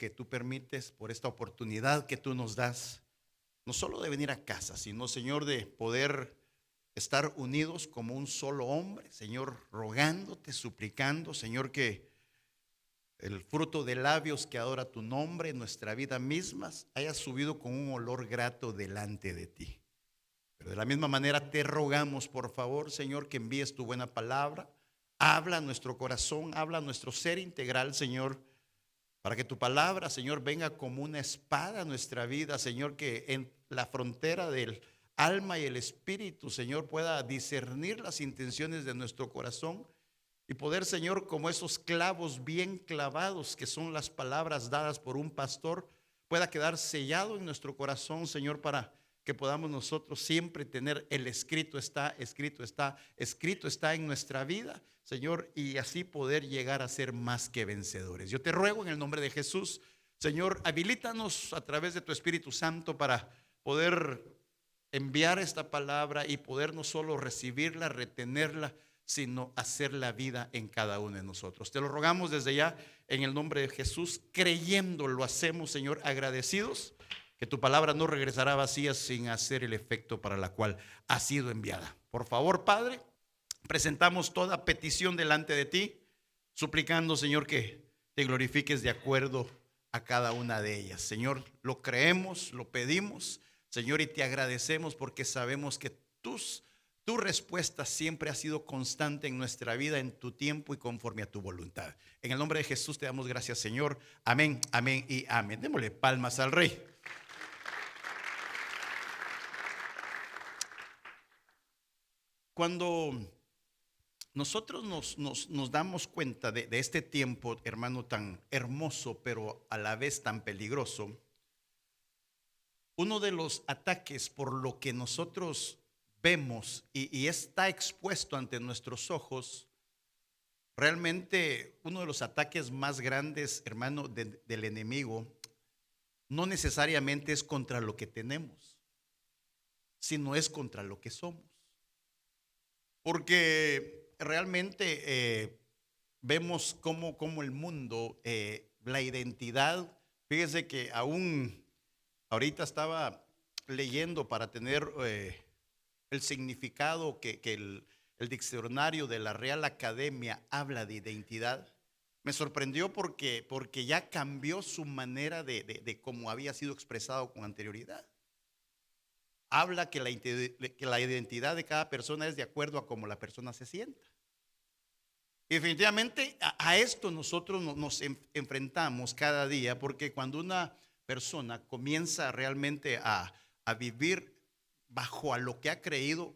que tú permites, por esta oportunidad que tú nos das, no solo de venir a casa, sino, Señor, de poder estar unidos como un solo hombre, Señor, rogándote, suplicando, Señor, que el fruto de labios que adora tu nombre, nuestra vida mismas, haya subido con un olor grato delante de ti. Pero de la misma manera te rogamos, por favor, Señor, que envíes tu buena palabra. Habla a nuestro corazón, habla a nuestro ser integral, Señor, para que tu palabra, Señor, venga como una espada a nuestra vida, Señor, que en la frontera del alma y el espíritu, Señor, pueda discernir las intenciones de nuestro corazón y poder, Señor, como esos clavos bien clavados que son las palabras dadas por un pastor, pueda quedar sellado en nuestro corazón, Señor, para que podamos nosotros siempre tener el escrito está, escrito está, escrito está en nuestra vida, Señor, y así poder llegar a ser más que vencedores. Yo te ruego en el nombre de Jesús, Señor, habilítanos a través de tu Espíritu Santo para poder enviar esta palabra y poder no solo recibirla, retenerla, sino hacer la vida en cada uno de nosotros. Te lo rogamos desde ya en el nombre de Jesús, creyendo lo hacemos, Señor, agradecidos que tu palabra no regresará vacía sin hacer el efecto para la cual ha sido enviada. Por favor, Padre, presentamos toda petición delante de ti, suplicando, Señor, que te glorifiques de acuerdo a cada una de ellas. Señor, lo creemos, lo pedimos, Señor, y te agradecemos porque sabemos que tu respuesta siempre ha sido constante en nuestra vida, en tu tiempo y conforme a tu voluntad. En el nombre de Jesús te damos gracias, Señor. Amén, amén y amén. Démosle palmas al Rey. Cuando nosotros nos damos cuenta de este tiempo, hermano, tan hermoso, pero a la vez tan peligroso, uno de los ataques por lo que nosotros vemos y está expuesto ante nuestros ojos, realmente uno de los ataques más grandes, hermano, del enemigo, no necesariamente es contra lo que tenemos, sino es contra lo que somos. Porque realmente vemos cómo el mundo, la identidad, fíjese que aún ahorita estaba leyendo para tener el significado que el diccionario de la Real Academia habla de identidad. Me sorprendió porque ya cambió su manera de cómo había sido expresado con anterioridad. Habla que la identidad de cada persona es de acuerdo a cómo la persona se sienta. Y definitivamente a esto nosotros nos enfrentamos cada día, porque cuando una persona comienza realmente a vivir bajo a lo que ha creído,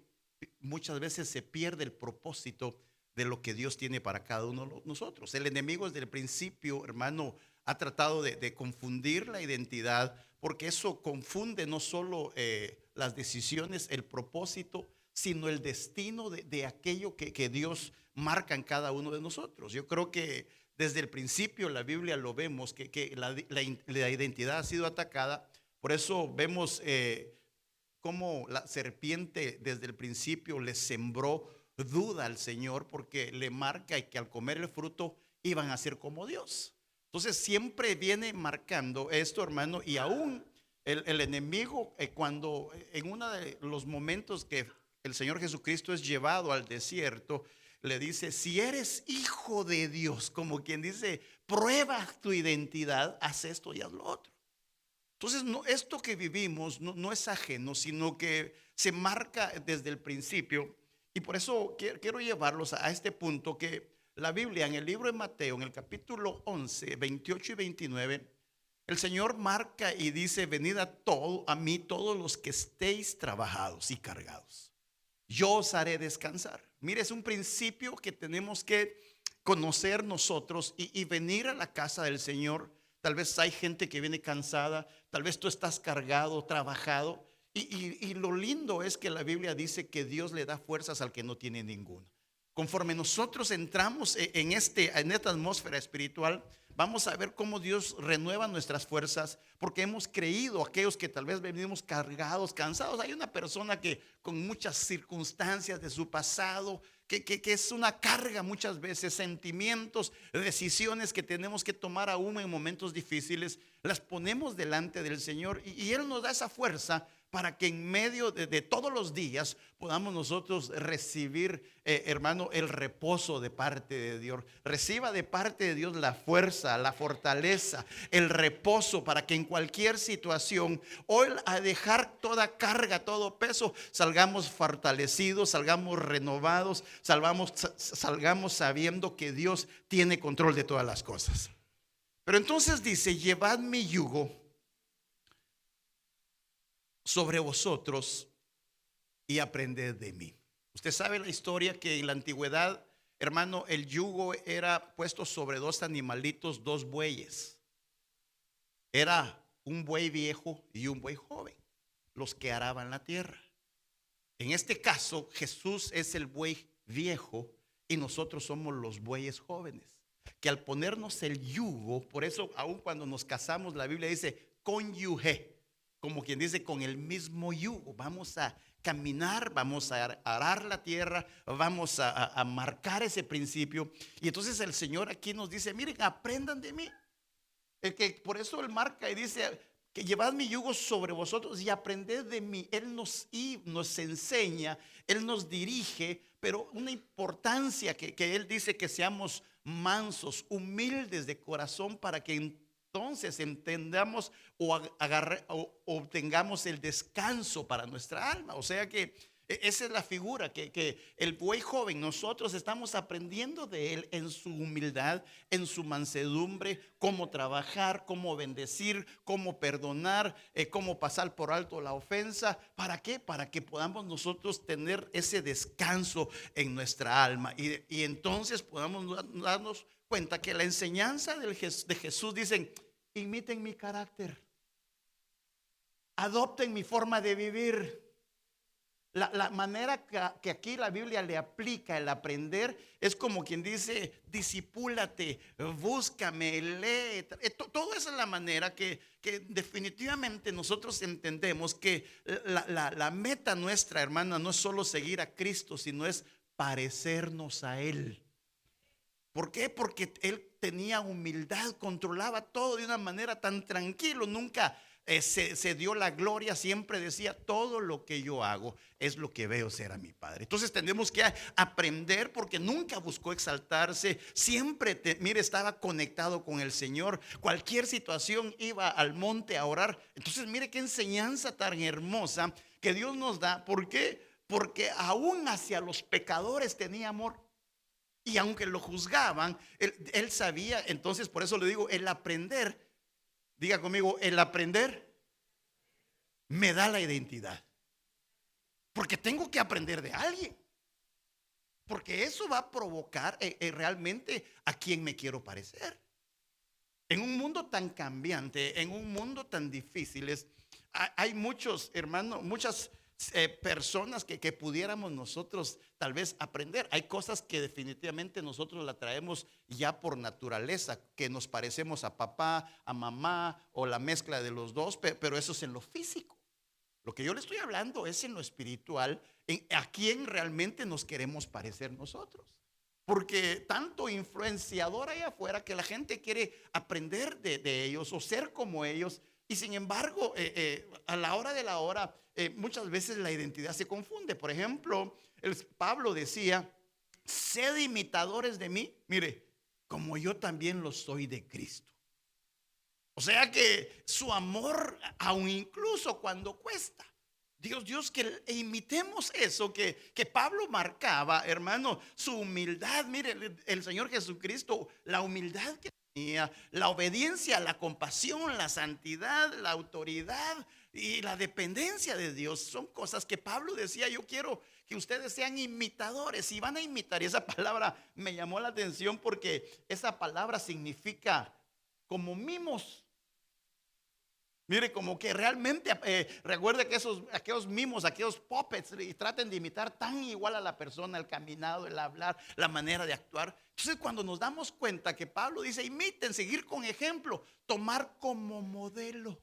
muchas veces se pierde el propósito de lo que Dios tiene para cada uno de nosotros. El enemigo desde el principio, hermano, ha tratado de confundir la identidad, porque eso confunde no solo las decisiones, el propósito, sino el destino de aquello que Dios marca en cada uno de nosotros. Yo creo que desde el principio la Biblia lo vemos, que la identidad ha sido atacada. Por eso vemos cómo la serpiente desde el principio le sembró duda al Señor, porque le marca que al comer el fruto iban a ser como Dios. Entonces siempre viene marcando esto, hermano, y aún el enemigo, cuando en uno de los momentos que el Señor Jesucristo es llevado al desierto, le dice: si eres hijo de Dios, como quien dice, prueba tu identidad, haz esto y haz lo otro. Entonces esto que vivimos no es ajeno, sino que se marca desde el principio. Y por eso quiero llevarlos a este punto, que la Biblia en el libro de Mateo, en el capítulo 11, 28 y 29, el Señor marca y dice: venid a mí todos los que estéis trabajados y cargados, yo os haré descansar. Mire, es un principio que tenemos que conocer nosotros y venir a la casa del Señor. Tal vez hay gente que viene cansada, tal vez tú estás cargado, trabajado. Y lo lindo es que la Biblia dice que Dios le da fuerzas al que no tiene ninguna. Conforme nosotros entramos en esta atmósfera espiritual, vamos a ver cómo Dios renueva nuestras fuerzas, porque hemos creído, aquellos que tal vez venimos cargados, cansados. Hay una persona que con muchas circunstancias de su pasado, que es una carga muchas veces, sentimientos, decisiones que tenemos que tomar aún en momentos difíciles, las ponemos delante del Señor y Él nos da esa fuerza para que en medio de todos los días podamos nosotros recibir, hermano, el reposo de parte de Dios. Reciba de parte de Dios la fuerza, la fortaleza, el reposo para que en cualquier situación, hoy a dejar toda carga, todo peso, salgamos fortalecidos, salgamos renovados, salgamos sabiendo que Dios tiene control de todas las cosas. Pero entonces dice, llevad mi yugo sobre vosotros y aprended de mí. Usted sabe la historia que en la antigüedad, hermano, el yugo era puesto sobre dos animalitos, dos bueyes. Era un buey viejo y un buey joven, los que araban la tierra. En este caso, Jesús es el buey viejo y nosotros somos los bueyes jóvenes. Que al ponernos el yugo, por eso aún cuando nos casamos, la Biblia dice cónyuge, como quien dice, con el mismo yugo. Vamos a caminar, vamos a arar la tierra, vamos a marcar ese principio. Y entonces el Señor aquí nos dice, miren, aprendan de mí. Por eso Él marca y dice, que llevad mi yugo sobre vosotros y aprended de mí. Él nos enseña, Él nos dirige, pero una importancia que Él dice que seamos mansos, humildes de corazón, para que entonces entendamos o obtengamos el descanso para nuestra alma. O sea que esa es la figura, que el buey joven, nosotros estamos aprendiendo de él en su humildad, en su mansedumbre, cómo trabajar, cómo bendecir, cómo perdonar, cómo pasar por alto la ofensa. ¿Para qué? Para que podamos nosotros tener ese descanso en nuestra alma y entonces podamos darnos cuenta que la enseñanza de Jesús dicen, imiten mi carácter, adopten mi forma de vivir. La manera que aquí la Biblia le aplica el aprender es como quien dice, disipúlate, búscame, lee. Todo esa es la manera que definitivamente nosotros entendemos que la meta nuestra, hermana, no es solo seguir a Cristo, sino es parecernos a Él. ¿Por qué? Porque Él tenía humildad, controlaba todo de una manera tan tranquilo, nunca se dio la gloria, siempre decía, todo lo que yo hago es lo que veo ser a mi Padre. Entonces tenemos que aprender, porque nunca buscó exaltarse, siempre, mire, estaba conectado con el Señor. Cualquier situación iba al monte a orar. Entonces mire qué enseñanza tan hermosa que Dios nos da. ¿Por qué? Porque aún hacia los pecadores tenía amor. Y aunque lo juzgaban, él sabía. Entonces por eso le digo, el aprender, diga conmigo, el aprender me da la identidad. Porque tengo que aprender de alguien. Porque eso va a provocar realmente a quien me quiero parecer. En un mundo tan cambiante, en un mundo tan difícil, hay muchos, hermanos, muchas personas que pudiéramos nosotros tal vez aprender. Hay cosas que definitivamente nosotros la traemos ya por naturaleza, que nos parecemos a papá, a mamá o la mezcla de los dos, pero eso es en lo físico. Lo que yo le estoy hablando es en lo espiritual, a quién realmente nos queremos parecer nosotros. Porque tanto influenciador hay afuera que la gente quiere aprender de ellos o ser como ellos. Y sin embargo, a la hora de la hora, muchas veces la identidad se confunde. Por ejemplo, Pablo decía, sed imitadores de mí, mire, como yo también lo soy de Cristo. O sea que su amor, aun incluso cuando cuesta, Dios, que imitemos eso que Pablo marcaba, hermano, su humildad. Mire, el Señor Jesucristo, la humildad que tenía, la obediencia, la compasión, la santidad, la autoridad y la dependencia de Dios, son cosas que Pablo decía, yo quiero que ustedes sean imitadores y van a imitar. Y esa palabra me llamó la atención porque esa palabra significa como mimos. Mire, como que realmente recuerde que aquellos mimos, aquellos puppets, y traten de imitar tan igual a la persona, el caminado, el hablar, la manera de actuar. Entonces cuando nos damos cuenta que Pablo dice, imiten, seguir con ejemplo, tomar como modelo.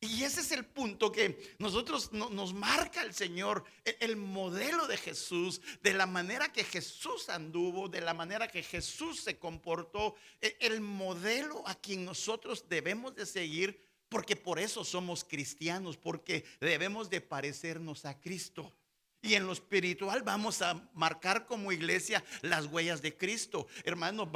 Y ese es el punto que nosotros nos marca el Señor, el modelo de Jesús, de la manera que Jesús anduvo, de la manera que Jesús se comportó, el modelo a quien nosotros debemos de seguir, porque por eso somos cristianos, porque debemos de parecernos a Cristo. Y en lo espiritual vamos a marcar como iglesia las huellas de Cristo. Hermanos,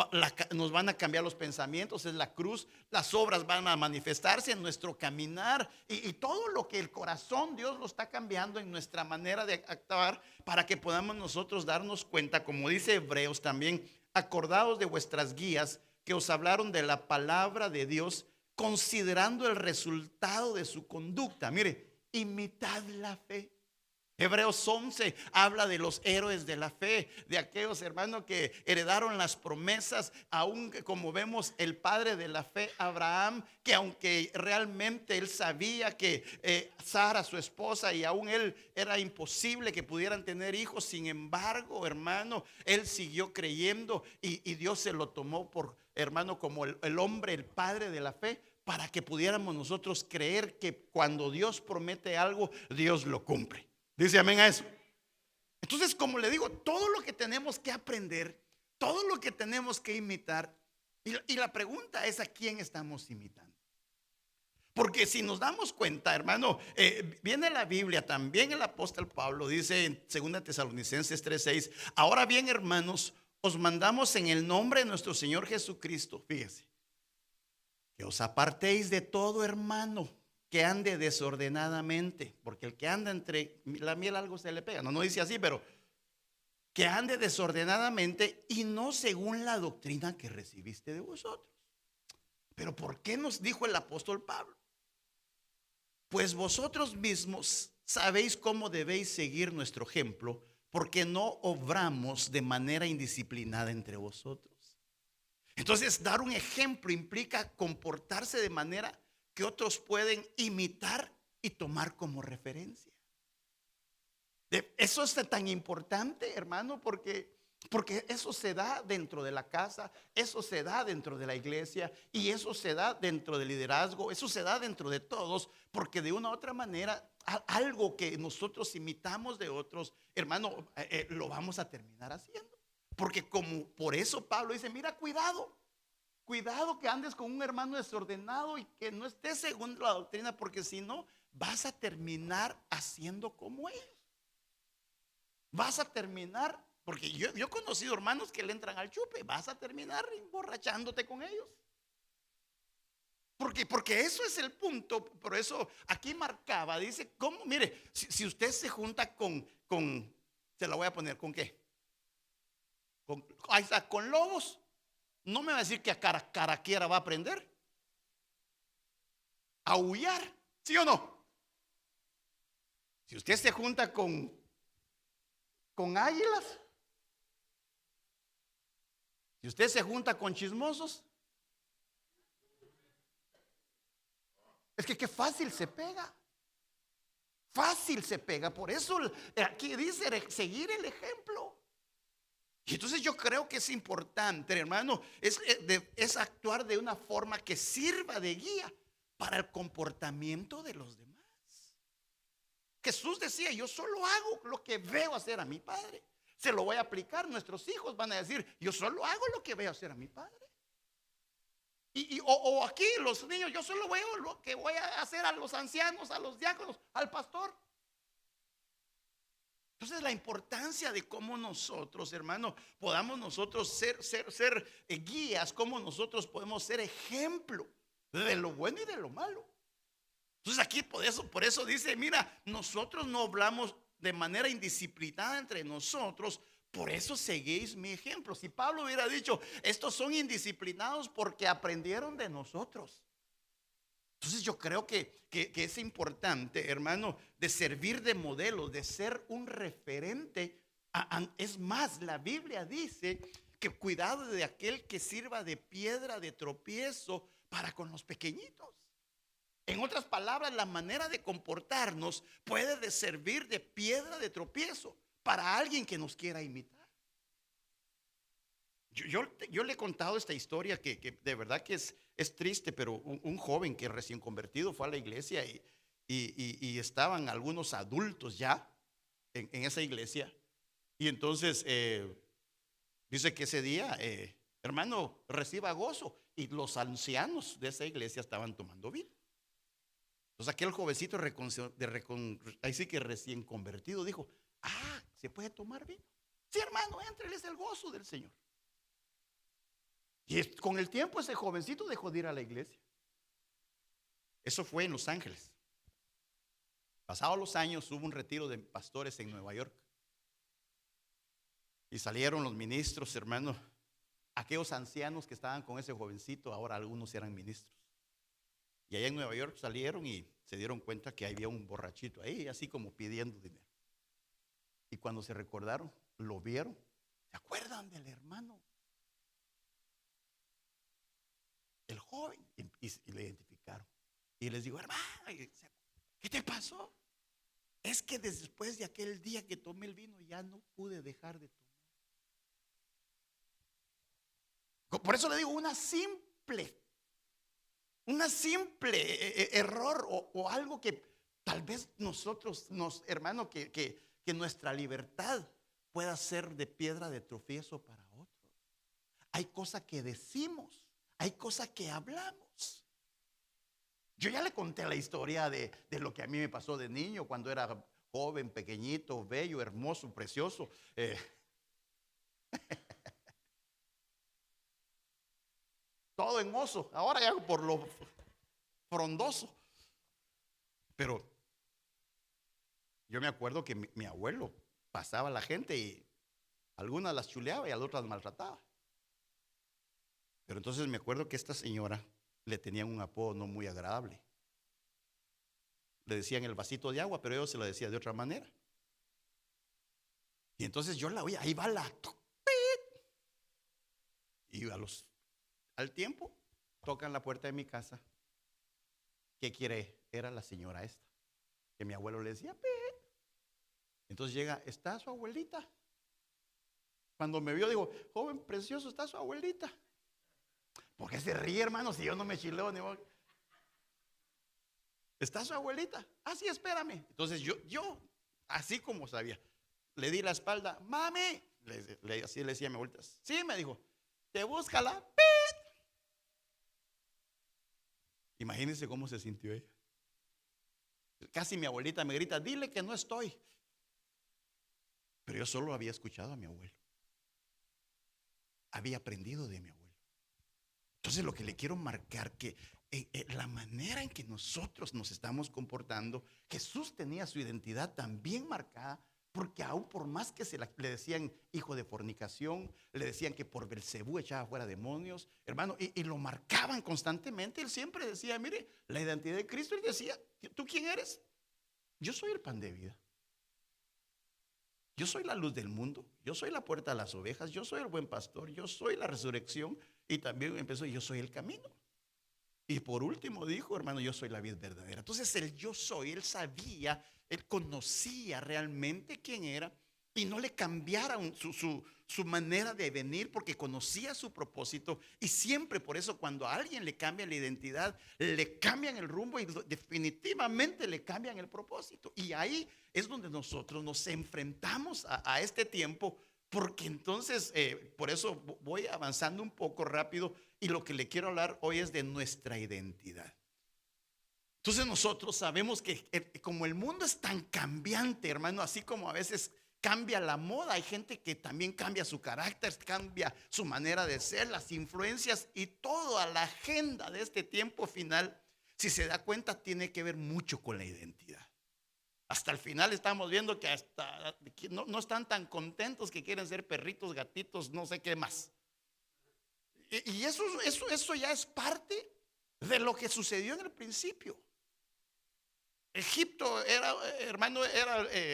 nos van a cambiar los pensamientos, es la cruz. Las obras van a manifestarse en nuestro caminar. Y todo lo que el corazón, Dios lo está cambiando en nuestra manera de actuar, para que podamos nosotros darnos cuenta, como dice Hebreos también: acordaos de vuestras guías que os hablaron de la palabra de Dios, considerando el resultado de su conducta. Mire, imitad la fe. Hebreos 11 habla de los héroes de la fe, de aquellos hermanos que heredaron las promesas, aún como vemos el padre de la fe, Abraham, que aunque realmente él sabía que Sara, su esposa, y aún él era imposible que pudieran tener hijos, sin embargo, hermano, él siguió creyendo y Dios se lo tomó por, hermano, como el hombre, el padre de la fe, para que pudiéramos nosotros creer que cuando Dios promete algo, Dios lo cumple. Dice amén a eso. Entonces, como le digo, todo lo que tenemos que aprender, todo lo que tenemos que imitar, y la pregunta es: ¿a quién estamos imitando? Porque si nos damos cuenta, hermano, viene la Biblia, también el apóstol Pablo dice en 2 Tesalonicenses 3:6: ahora bien, hermanos, os mandamos en el nombre de nuestro Señor Jesucristo, fíjese, que os apartéis de todo hermano que ande desordenadamente, porque el que anda entre la miel algo se le pega. No dice así, pero que ande desordenadamente y no según la doctrina que recibiste de vosotros. Pero ¿por qué nos dijo el apóstol Pablo? Pues vosotros mismos sabéis cómo debéis seguir nuestro ejemplo, porque no obramos de manera indisciplinada entre vosotros. Entonces, dar un ejemplo implica comportarse de manera que otros pueden imitar y tomar como referencia. Eso es tan importante, hermano, porque eso se da dentro de la casa, eso se da dentro de la iglesia, y eso se da dentro del liderazgo, eso se da dentro de todos, porque de una u otra manera algo que nosotros imitamos de otros, hermano, lo vamos a terminar haciendo. Porque como por eso Pablo dice: mira, cuidado que andes con un hermano desordenado y que no estés según la doctrina, porque si no, vas a terminar haciendo como ellos. Vas a terminar, porque yo he conocido hermanos que le entran al chupe, vas a terminar emborrachándote con ellos. Porque eso es el punto. Por eso aquí marcaba, dice: ¿cómo? Mire, si usted se junta con, se la voy a poner, ¿con qué? Ahí está, con lobos. No me va a decir que a caraquiera va a aprender a aullar, ¿sí o no? Si usted se junta con águilas, si usted se junta con chismosos, es que qué fácil se pega. Fácil se pega. Por eso aquí dice seguir el ejemplo. Y entonces yo creo que es importante, hermano, es actuar de una forma que sirva de guía para el comportamiento de los demás. Jesús decía: yo solo hago lo que veo hacer a mi Padre. Se lo voy a aplicar. Nuestros hijos van a decir: yo solo hago lo que veo hacer a mi Padre. O aquí los niños: yo solo veo lo que voy a hacer a los ancianos, a los diáconos, al pastor. Entonces, la importancia de cómo nosotros, hermano, podamos nosotros ser guías, cómo nosotros podemos ser ejemplo de lo bueno y de lo malo. Entonces aquí por eso dice: mira, nosotros no hablamos de manera indisciplinada entre nosotros, por eso seguís mi ejemplo. Si Pablo hubiera dicho: estos son indisciplinados porque aprendieron de nosotros. Entonces yo creo que es importante, hermano, de servir de modelo, de ser un referente. Es más, la Biblia dice que cuidado de aquel que sirva de piedra de tropiezo para con los pequeñitos. En otras palabras, la manera de comportarnos puede servir de piedra de tropiezo para alguien que nos quiera imitar. Yo le he contado esta historia que de verdad que es triste, pero un joven que recién convertido fue a la iglesia y estaban algunos adultos ya en esa iglesia. Y entonces dice que ese día, hermano, reciba gozo. Y los ancianos de esa iglesia estaban tomando vino. Entonces aquel jovencito ahí sí que recién convertido dijo, ¿se puede tomar vino? Sí, hermano, él es el gozo del Señor. Y con el tiempo ese jovencito dejó de ir a la iglesia. Eso fue en Los Ángeles. Pasados los años hubo un retiro de pastores en Nueva York. Y salieron los ministros, hermano. Aquellos ancianos que estaban con ese jovencito, ahora algunos eran ministros. Y allá en Nueva York salieron y se dieron cuenta que había un borrachito ahí, así como pidiendo dinero. Y cuando se recordaron, lo vieron. ¿Se acuerdan del hermano? El joven. Y le identificaron. Y les digo, hermano, ¿qué te pasó? Es que después de aquel día que tomé el vino ya no pude dejar de tomar. Por eso le digo, una simple error o algo que tal vez nosotros, hermano, que nuestra libertad pueda ser de piedra de tropiezo para otros. Hay cosas que decimos, hay cosas que hablamos. Yo ya le conté la historia de lo que a mí me pasó de niño cuando era joven, pequeñito, bello, hermoso, precioso. Todo hermoso. Ahora ya por lo frondoso. Pero yo me acuerdo que mi abuelo pasaba a la gente y algunas las chuleaba y a otras maltrataba. Pero entonces me acuerdo que esta señora le tenían un apodo no muy agradable. Le decían el vasito de agua, pero ellos se lo decía de otra manera. Y entonces yo la oía, ahí va la. Y al tiempo tocan la puerta de mi casa. ¿Qué quiere? Era la señora esta, que mi abuelo le decía, entonces llega, ¿está su abuelita? Cuando me vio, digo, joven precioso, ¿está su abuelita? ¿Por qué se ríe, hermano, si yo no me chileo ni voy? ¿Está su abuelita? Sí, espérame. Entonces yo, así como sabía, le di la espalda, mami, así le decía a mi abuelita. Sí, me dijo, te busca la Imagínense cómo se sintió ella. Casi mi abuelita me grita, dile que no estoy. Pero yo solo había escuchado a mi abuelo. Había aprendido de mi abuelo. Entonces lo que le quiero marcar que la manera en que nosotros nos estamos comportando, Jesús tenía su identidad también marcada, porque aún por más que le decían hijo de fornicación, le decían que por Belcebú echaba fuera demonios, hermano, y lo marcaban constantemente. Él siempre decía, mire, la identidad de Cristo. Él decía, ¿tú quién eres? Yo soy el pan de vida. Yo soy la luz del mundo. Yo soy la puerta a las ovejas. Yo soy el buen pastor. Yo soy la resurrección. Y también empezó, yo soy el camino. Y por último dijo, hermano, yo soy la vid verdadera. Entonces el yo soy, él sabía, él conocía realmente quién era y no le cambiaron su manera de venir porque conocía su propósito. Y siempre por eso cuando a alguien le cambian la identidad, le cambian el rumbo y definitivamente le cambian el propósito. Y ahí es donde nosotros nos enfrentamos a este tiempo. Porque entonces, por eso voy avanzando un poco rápido y lo que le quiero hablar hoy es de nuestra identidad. Entonces nosotros sabemos que como el mundo es tan cambiante, hermano, así como a veces cambia la moda, hay gente que también cambia su carácter, cambia su manera de ser, las influencias y toda la agenda de este tiempo final, si se da cuenta, tiene que ver mucho con la identidad. Hasta el final estamos viendo que hasta no están tan contentos que quieren ser perritos, gatitos, no sé qué más. Y eso ya es parte de lo que sucedió en el principio. Egipto era, hermano,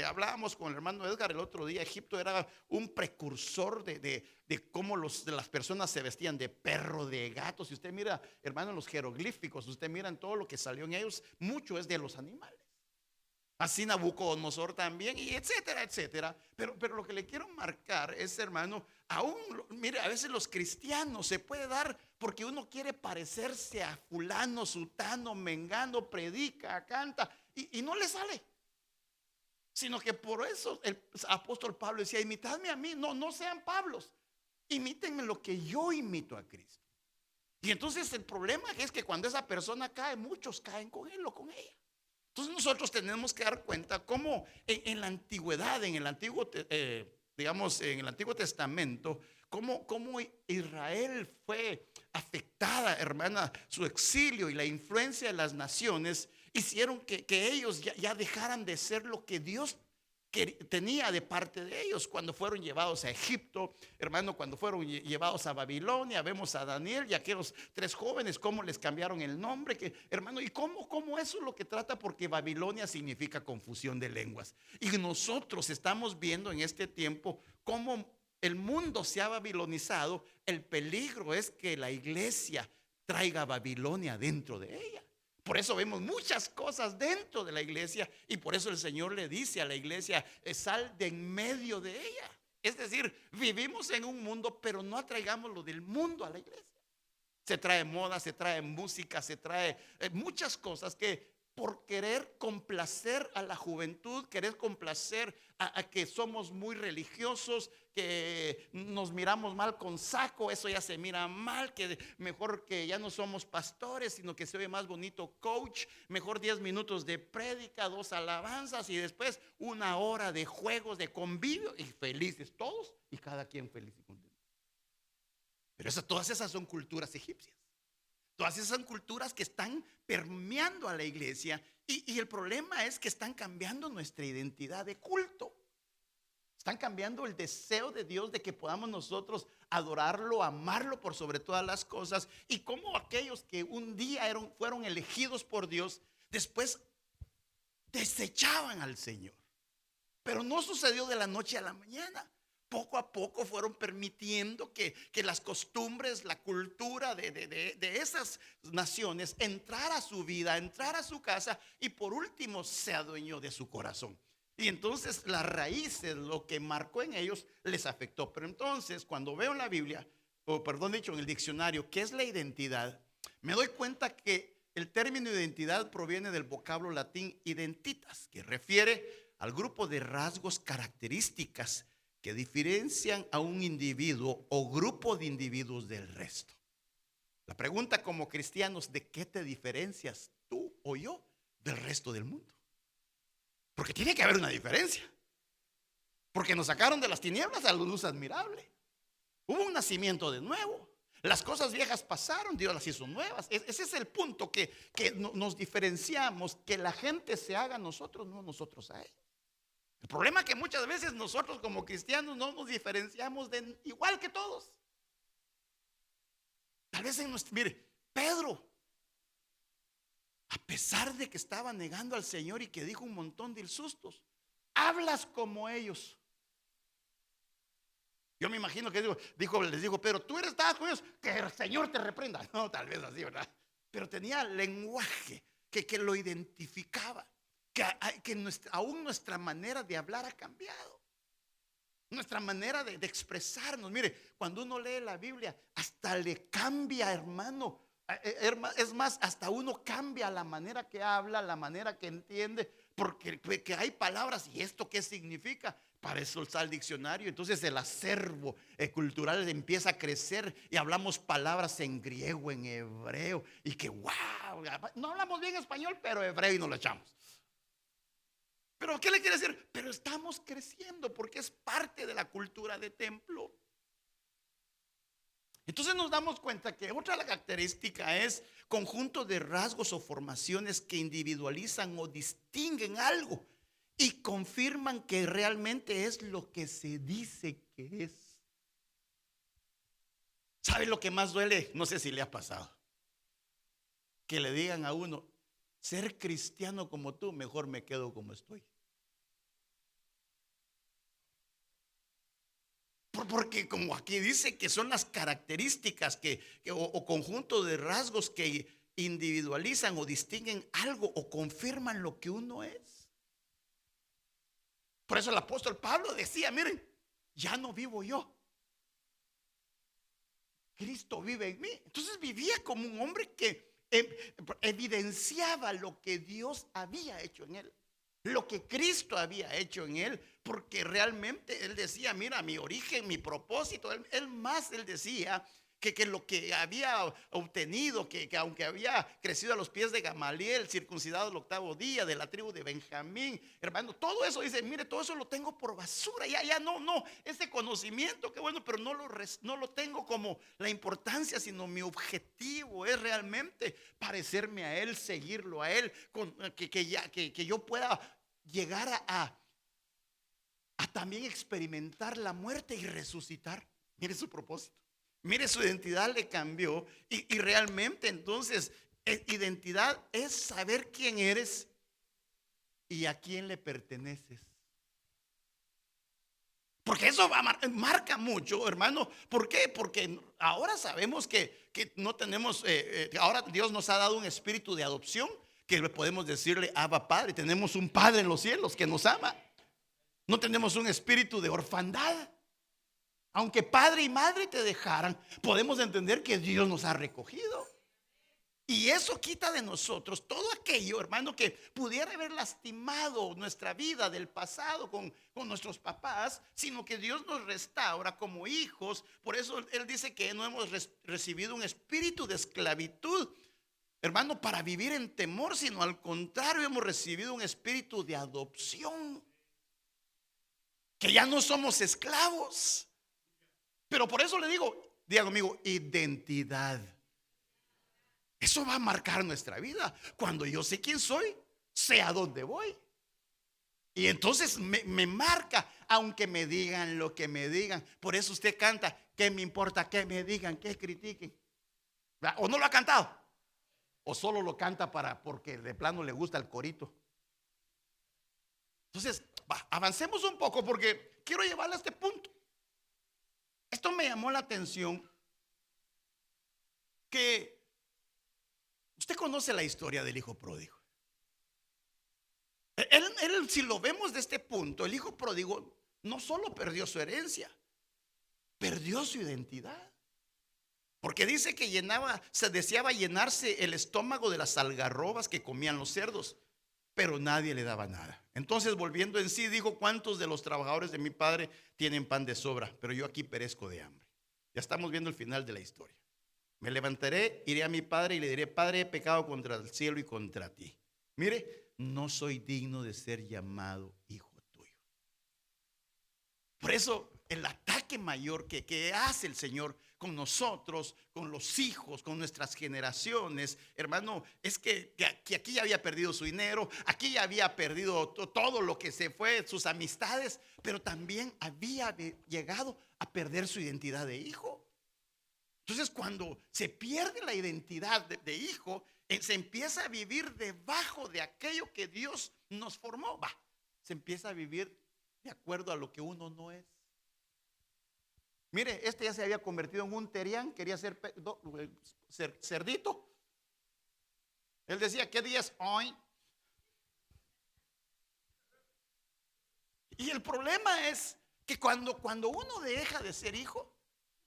hablábamos con el hermano Edgar el otro día. Egipto era un precursor de cómo las personas se vestían, de perro, de gato. Si usted mira, hermano, los jeroglíficos, usted mira en todo lo que salió en ellos, mucho es de los animales. Así Nabucodonosor también, y etcétera, etcétera. Pero lo que le quiero marcar es, hermano, aún, mire, a veces los cristianos se puede dar porque uno quiere parecerse a fulano, sutano, mengano, predica, canta y no le sale. Sino que por eso el apóstol Pablo decía, imitadme a mí, no sean Pablos, imítenme lo que yo imito a Cristo. Y entonces el problema es que cuando esa persona cae, muchos caen con él o con ella. Entonces nosotros tenemos que dar cuenta cómo en la antigüedad, en el antiguo, digamos, en el Antiguo Testamento, cómo Israel fue afectada, hermana, su exilio y la influencia de las naciones hicieron que ellos ya dejaran de ser lo que Dios tenía de parte de ellos cuando fueron llevados a Egipto, hermano, cuando fueron llevados a Babilonia. Vemos a Daniel y a aquellos 3 jóvenes cómo les cambiaron el nombre, hermano, y cómo eso es lo que trata, porque Babilonia significa confusión de lenguas. Y nosotros estamos viendo en este tiempo cómo el mundo se ha babilonizado. El peligro es que la iglesia traiga Babilonia dentro de ella. Por eso vemos muchas cosas dentro de la iglesia, y por eso el Señor le dice a la iglesia, sal de en medio de ella. Es decir, vivimos en un mundo, pero no atraigamos lo del mundo a la iglesia. Se trae moda, se trae música, se trae muchas cosas que por querer complacer a la juventud, querer complacer a que somos muy religiosos, que nos miramos mal con saco, eso ya se mira mal, que mejor que ya no somos pastores, sino que se oye más bonito coach, mejor 10 minutos de prédica, 2 alabanzas y después 1 hora de juegos, de convivio, y felices todos y cada quien feliz y contento. Pero todas esas son culturas egipcias. Todas esas son culturas que están permeando a la iglesia, y el problema es que están cambiando nuestra identidad de culto. Están cambiando el deseo de Dios de que podamos nosotros adorarlo, amarlo por sobre todas las cosas. Y como aquellos que un día fueron elegidos por Dios, después desechaban al Señor. Pero no sucedió de la noche a la mañana. Poco a poco fueron permitiendo que las costumbres, la cultura de esas naciones entrara a su vida, entrara a su casa, y por último se adueñó de su corazón. Y entonces las raíces, lo que marcó en ellos, les afectó. Pero entonces cuando veo en la Biblia, en el diccionario, ¿qué es la identidad? Me doy cuenta que el término identidad proviene del vocablo latín identitas, que refiere al grupo de rasgos, características que diferencian a un individuo o grupo de individuos del resto. La pregunta como cristianos, ¿de qué te diferencias tú o yo del resto del mundo? Porque tiene que haber una diferencia. Porque nos sacaron de las tinieblas a la luz admirable. Hubo un nacimiento de nuevo. Las cosas viejas pasaron, Dios las hizo nuevas. Ese es el punto, que nos diferenciamos, que la gente se haga a nosotros, no nosotros a ellos. El problema es que muchas veces nosotros como cristianos no nos diferenciamos igual que todos. Tal vez mire, Pedro, a pesar de que estaba negando al Señor y que dijo un montón de insultos, hablas como ellos. Yo me imagino que les dijo, pero tú estabas con ellos, que el Señor te reprenda. No, tal vez así, ¿verdad? Pero tenía lenguaje que lo identificaba. Que aún nuestra manera de hablar ha cambiado. Nuestra manera de expresarnos. Mire, cuando uno lee la Biblia, hasta le cambia, hermano. Es más, hasta uno cambia la manera que habla, la manera que entiende, porque que hay palabras. ¿Y esto qué significa? Para eso está el diccionario. Entonces el acervo cultural empieza a crecer y hablamos palabras en griego, en hebreo, y que wow, no hablamos bien español, pero hebreo y nos lo echamos. ¿Pero qué le quiere decir? Pero estamos creciendo porque es parte de la cultura de templo. Entonces nos damos cuenta que otra característica es conjunto de rasgos o formaciones que individualizan o distinguen algo y confirman que realmente es lo que se dice que es. ¿Sabe lo que más duele? No sé si le ha pasado. Que le digan a uno, ser cristiano como tú, mejor me quedo como estoy. Porque como aquí dice que son las características o conjunto de rasgos que individualizan o distinguen algo o confirman lo que uno es. Por eso el apóstol Pablo decía, miren, ya no vivo yo, Cristo vive en mí. Entonces vivía como un hombre que evidenciaba lo que Dios había hecho en él, lo que Cristo había hecho en él, porque realmente él decía, mira, mi origen, mi propósito, él decía que lo que había obtenido, que aunque había crecido a los pies de Gamaliel, circuncidado el 8º día, de la tribu de Benjamín, hermano, todo eso dice, mire, todo eso lo tengo por basura, ya no, ese conocimiento, qué bueno, pero no lo tengo como la importancia, sino mi objetivo es realmente parecerme a Él, seguirlo a Él, que yo pueda llegar a también experimentar la muerte y resucitar. Mire su propósito. Mire, su identidad le cambió y realmente entonces identidad es saber quién eres y a quién le perteneces. Porque eso marca mucho, hermano. ¿Por qué? Porque ahora sabemos que no tenemos, ahora Dios nos ha dado un espíritu de adopción que le podemos decirle Abba Padre. Tenemos un Padre en los cielos que nos ama. No tenemos un espíritu de orfandad. Aunque padre y madre te dejaran, podemos entender que Dios nos ha recogido. Y eso quita de nosotros todo aquello, hermano, que pudiera haber lastimado nuestra vida del pasado con nuestros papás, sino que Dios nos restaura como hijos. Por eso Él dice que no hemos recibido un espíritu de esclavitud, hermano, para vivir en temor, sino al contrario, hemos recibido un espíritu de adopción, que ya no somos esclavos. Pero por eso le digo, diga conmigo, identidad. Eso va a marcar nuestra vida. Cuando yo sé quién soy, sé a dónde voy. Y entonces me marca, aunque me digan lo que me digan. Por eso usted canta, ¿qué me importa que me digan, que critiquen? ¿O no lo ha cantado? ¿O solo lo canta porque de plano le gusta el corito? Entonces, avancemos un poco porque quiero llevarle a este punto. Esto me llamó la atención, que usted conoce la historia del hijo pródigo. Si lo vemos de este punto, el hijo pródigo no solo perdió su herencia, perdió su identidad. Porque dice que se deseaba llenarse el estómago de las algarrobas que comían los cerdos, pero nadie le daba nada. Entonces, volviendo en sí, dijo, ¿cuántos de los trabajadores de mi padre tienen pan de sobra? Pero yo aquí perezco de hambre. Ya estamos viendo el final de la historia. Me levantaré, iré a mi padre y le diré, Padre, he pecado contra el cielo y contra ti. Mire, no soy digno de ser llamado hijo tuyo. Por eso el ataque mayor que hace el Señor con nosotros, con los hijos, con nuestras generaciones, hermano, es que aquí ya había perdido su dinero, aquí ya había perdido todo lo que se fue, sus amistades, pero también había llegado a perder su identidad de hijo. Entonces, cuando se pierde la identidad de hijo, se empieza a vivir debajo de aquello que Dios nos formó. Se empieza a vivir de acuerdo a lo que uno no es. Mire, este ya se había convertido en un terián, quería ser cerdito. Él decía, ¿qué día es hoy? Y el problema es que cuando uno deja de ser hijo,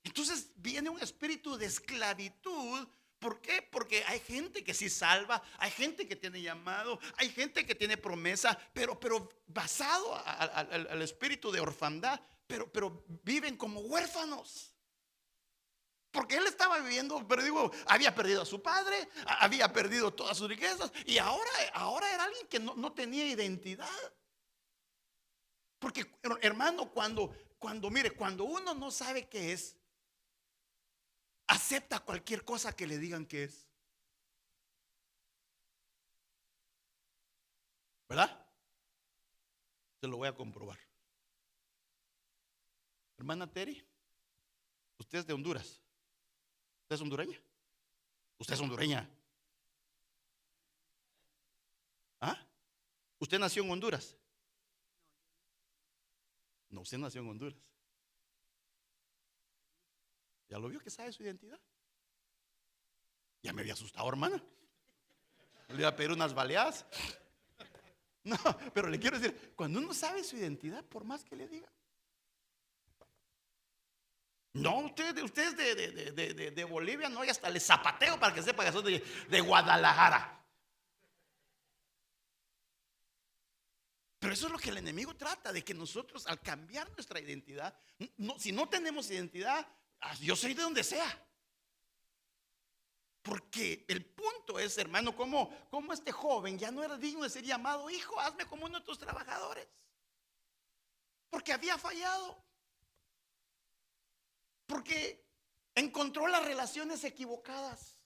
entonces viene un espíritu de esclavitud. ¿Por qué? Porque hay gente que sí salva, hay gente que tiene llamado, hay gente que tiene promesa, pero basado al espíritu de orfandad, pero viven como huérfanos. Porque él estaba viviendo, pero digo, había perdido a su padre, había perdido todas sus riquezas y ahora era alguien que no tenía identidad. Porque, hermano, cuando uno no sabe qué es, acepta cualquier cosa que le digan que es. ¿Verdad? Se lo voy a comprobar. Hermana Terry, usted es de Honduras. ¿Usted es hondureña? ¿Usted es hondureña? ¿Ah? ¿Usted nació en Honduras? No, usted nació en Honduras. ¿Ya lo vio que sabe su identidad? Ya me había asustado, hermana. Le iba a pedir unas baleadas. No, pero le quiero decir, cuando uno sabe su identidad, por más que le diga. No, usted es de Bolivia, no, y hasta le zapateo para que sepa que soy de Guadalajara. Pero eso es lo que el enemigo trata, de que nosotros al cambiar nuestra identidad, no, si no tenemos identidad, yo soy de donde sea. Porque el punto es, hermano, como este joven ya no era digno de ser llamado hijo, hazme como uno de tus trabajadores. Porque había fallado. Porque encontró las relaciones equivocadas.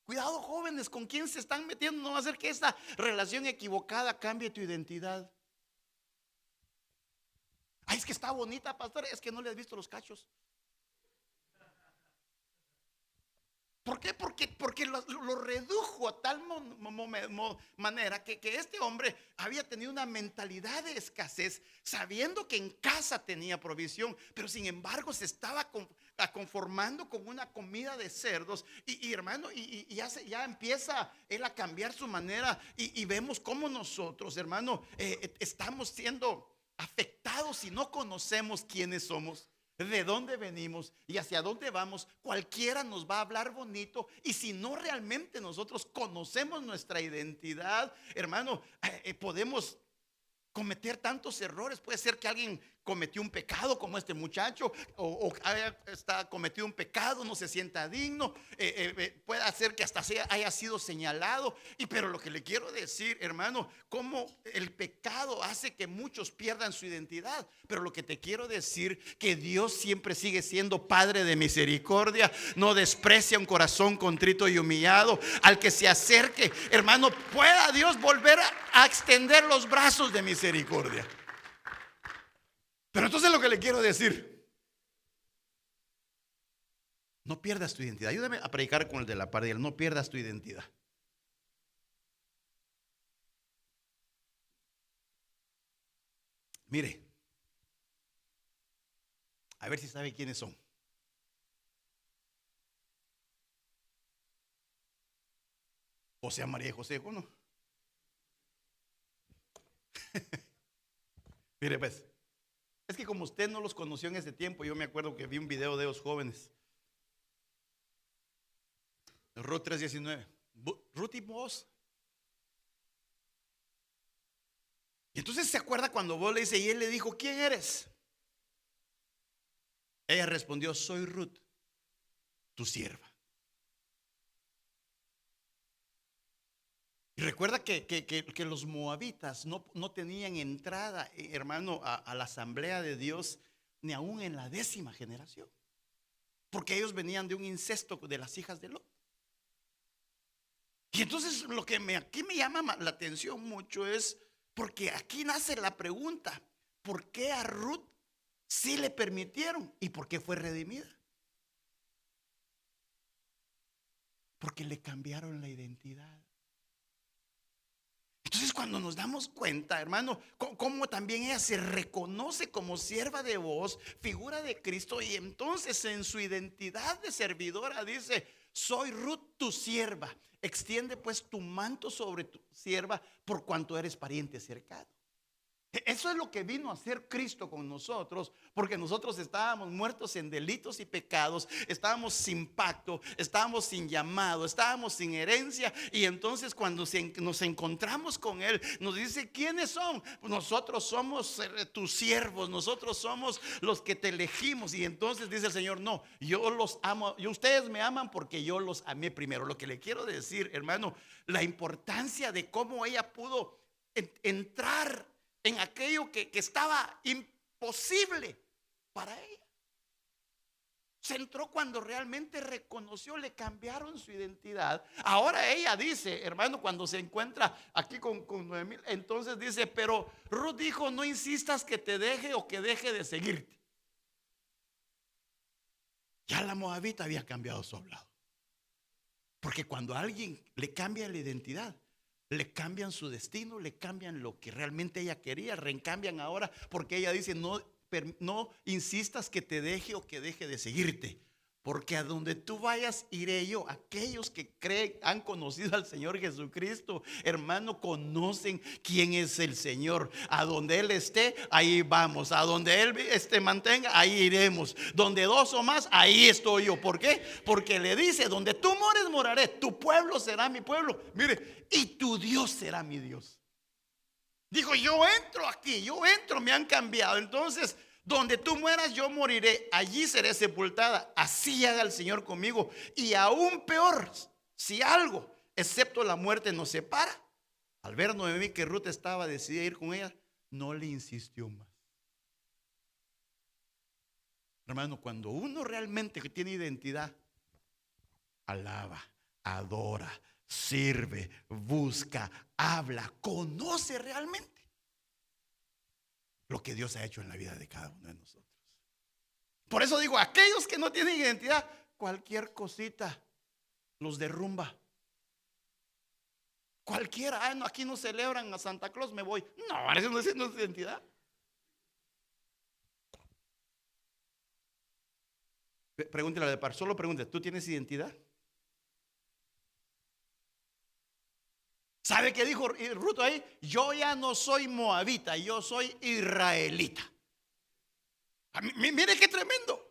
Cuidado, jóvenes, con quién se están metiendo. No va a hacer que esta relación equivocada cambie tu identidad. Ay, es que está bonita, pastor. Es que no le has visto los cachos. ¿Por qué? Porque lo redujo a tal manera que este hombre había tenido una mentalidad de escasez, sabiendo que en casa tenía provisión, pero sin embargo se estaba conformando con una comida de cerdos. Y hermano, ya empieza él a cambiar su manera. Y vemos cómo nosotros, hermano, estamos siendo afectados si no conocemos quiénes somos, de dónde venimos y hacia dónde vamos. Cualquiera nos va a hablar bonito, y si no realmente nosotros conocemos nuestra identidad, hermano, podemos cometer tantos errores. Puede ser que alguien cometió un pecado como este muchacho, o está cometido un pecado, no se sienta digno, puede hacer que hasta haya sido señalado. Pero lo que le quiero decir, hermano, como el pecado hace que muchos pierdan su identidad, pero lo que te quiero decir, que Dios siempre sigue siendo Padre de misericordia, no desprecia un corazón contrito y humillado. Al que se acerque, hermano, pueda Dios volver a extender los brazos de misericordia. Pero entonces lo que le quiero decir, no pierdas tu identidad. Ayúdame a predicar con el de la par. No pierdas tu identidad. Mire, a ver si sabe quiénes son. José, María y José, ¿o no? Mire, pues, es que como usted no los conoció en ese tiempo, yo me acuerdo que vi un video de los jóvenes. Ruth 3:19. Ruth y Boaz. Y entonces se acuerda cuando Boaz le dice, y él le dijo, ¿quién eres? Ella respondió, soy Ruth, tu sierva. Y recuerda que los moabitas no tenían entrada, hermano, a la asamblea de Dios, ni aún en la 10ª generación, porque ellos venían de un incesto de las hijas de Lot. Y entonces lo que aquí me llama la atención mucho es, porque aquí nace la pregunta, ¿por qué a Ruth sí le permitieron y por qué fue redimida? Porque le cambiaron la identidad. Entonces cuando nos damos cuenta, hermano, cómo también ella se reconoce como sierva de Boaz, figura de Cristo, y entonces en su identidad de servidora dice, soy Ruth tu sierva, extiende pues tu manto sobre tu sierva por cuanto eres pariente cercano. Eso es lo que vino a hacer Cristo con nosotros, porque nosotros estábamos muertos en delitos y pecados, estábamos sin pacto, estábamos sin llamado, estábamos sin herencia. Y entonces cuando nos encontramos con Él, nos dice, ¿quiénes son? Pues nosotros somos tus siervos, nosotros somos los que te elegimos. Y entonces dice el Señor, no, yo los amo, y ustedes me aman porque yo los amé primero. Lo que le quiero decir, hermano, la importancia de cómo ella pudo entrar en aquello que estaba imposible para ella. Se entró cuando realmente reconoció, le cambiaron su identidad. Ahora ella dice, hermano, cuando se encuentra aquí con Noemí, entonces dice, pero Ruth dijo, no insistas que te deje o que deje de seguirte. Ya la moabita había cambiado su hablado. Porque cuando a alguien le cambia la identidad, le cambian su destino, le cambian lo que realmente ella quería, recambian ahora, porque ella dice, no insistas que te deje o que deje de seguirte, Porque a donde tú vayas iré yo. Aquellos que creen, han conocido al Señor Jesucristo, hermano, conocen quién es el Señor. A donde Él esté, ahí vamos. A donde Él mantenga, ahí iremos. Donde dos o más, ahí estoy yo. ¿Por qué? Porque le dice: donde tú mores, moraré. Tu pueblo será mi pueblo. Mire, y tu Dios será mi Dios. Dijo: yo entro aquí, yo entro, me han cambiado. Entonces, donde tú mueras, yo moriré, allí seré sepultada. Así haga el Señor conmigo. Y aún peor, si algo, excepto la muerte, nos separa. Al ver Noemí que Ruth estaba decidida a ir con ella, no le insistió más. Hermano, cuando uno realmente tiene identidad, alaba, adora, sirve, busca, habla, conoce realmente lo que Dios ha hecho en la vida de cada uno de nosotros. Por eso digo, aquellos que no tienen identidad, cualquier cosita los derrumba. Cualquiera: no, aquí no celebran a Santa Claus, me voy. No, eso no es identidad. Pregúntele a la de par, solo pregúntele: ¿tú tienes identidad? ¿Sabe qué dijo Ruth ahí? Yo ya no soy moabita, yo soy israelita. Mire qué tremendo.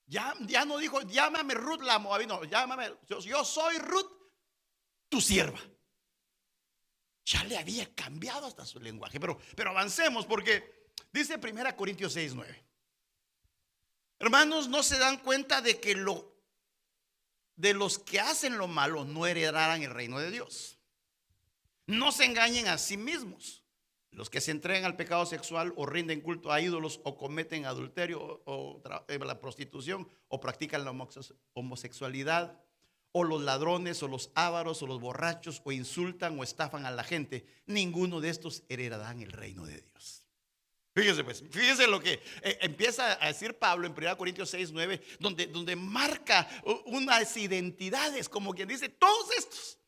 Ya no dijo: llámame Ruth la moabita. No, llámame, yo soy Ruth, tu sierva. Ya le había cambiado hasta su lenguaje. Pero avancemos, porque dice 1 Corintios 6:9. Hermanos, ¿no se dan cuenta de que de los que hacen lo malo no heredarán el reino de Dios? No se engañen a sí mismos. Los que se entregan al pecado sexual, o rinden culto a ídolos, o cometen adulterio, o la prostitución, o practican la homosexualidad, o los ladrones, o los ávaros, o los borrachos, o insultan o estafan a la gente, ninguno de estos heredarán el reino de Dios. Fíjese pues, fíjese lo que empieza a decir Pablo en 1 Corintios 6:9, donde marca unas identidades, como quien dice: todos estos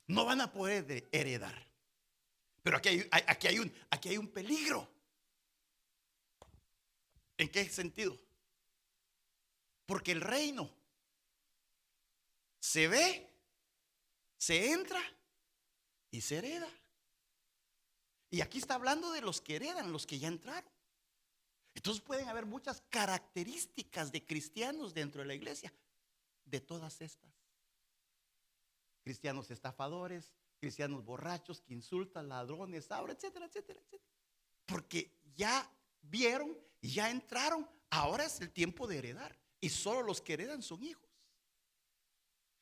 no van a poder heredar. Pero aquí hay un peligro. ¿En qué sentido? Porque el reino se ve, se entra y se hereda. Y aquí está hablando de los que heredan, los que ya entraron. Entonces pueden haber muchas características de cristianos dentro de la iglesia, de todas estas: cristianos estafadores, cristianos borrachos, que insultan, ladrones, etcétera, etcétera, etcétera. Porque ya vieron y ya entraron. Ahora es el tiempo de heredar, y solo los que heredan son hijos.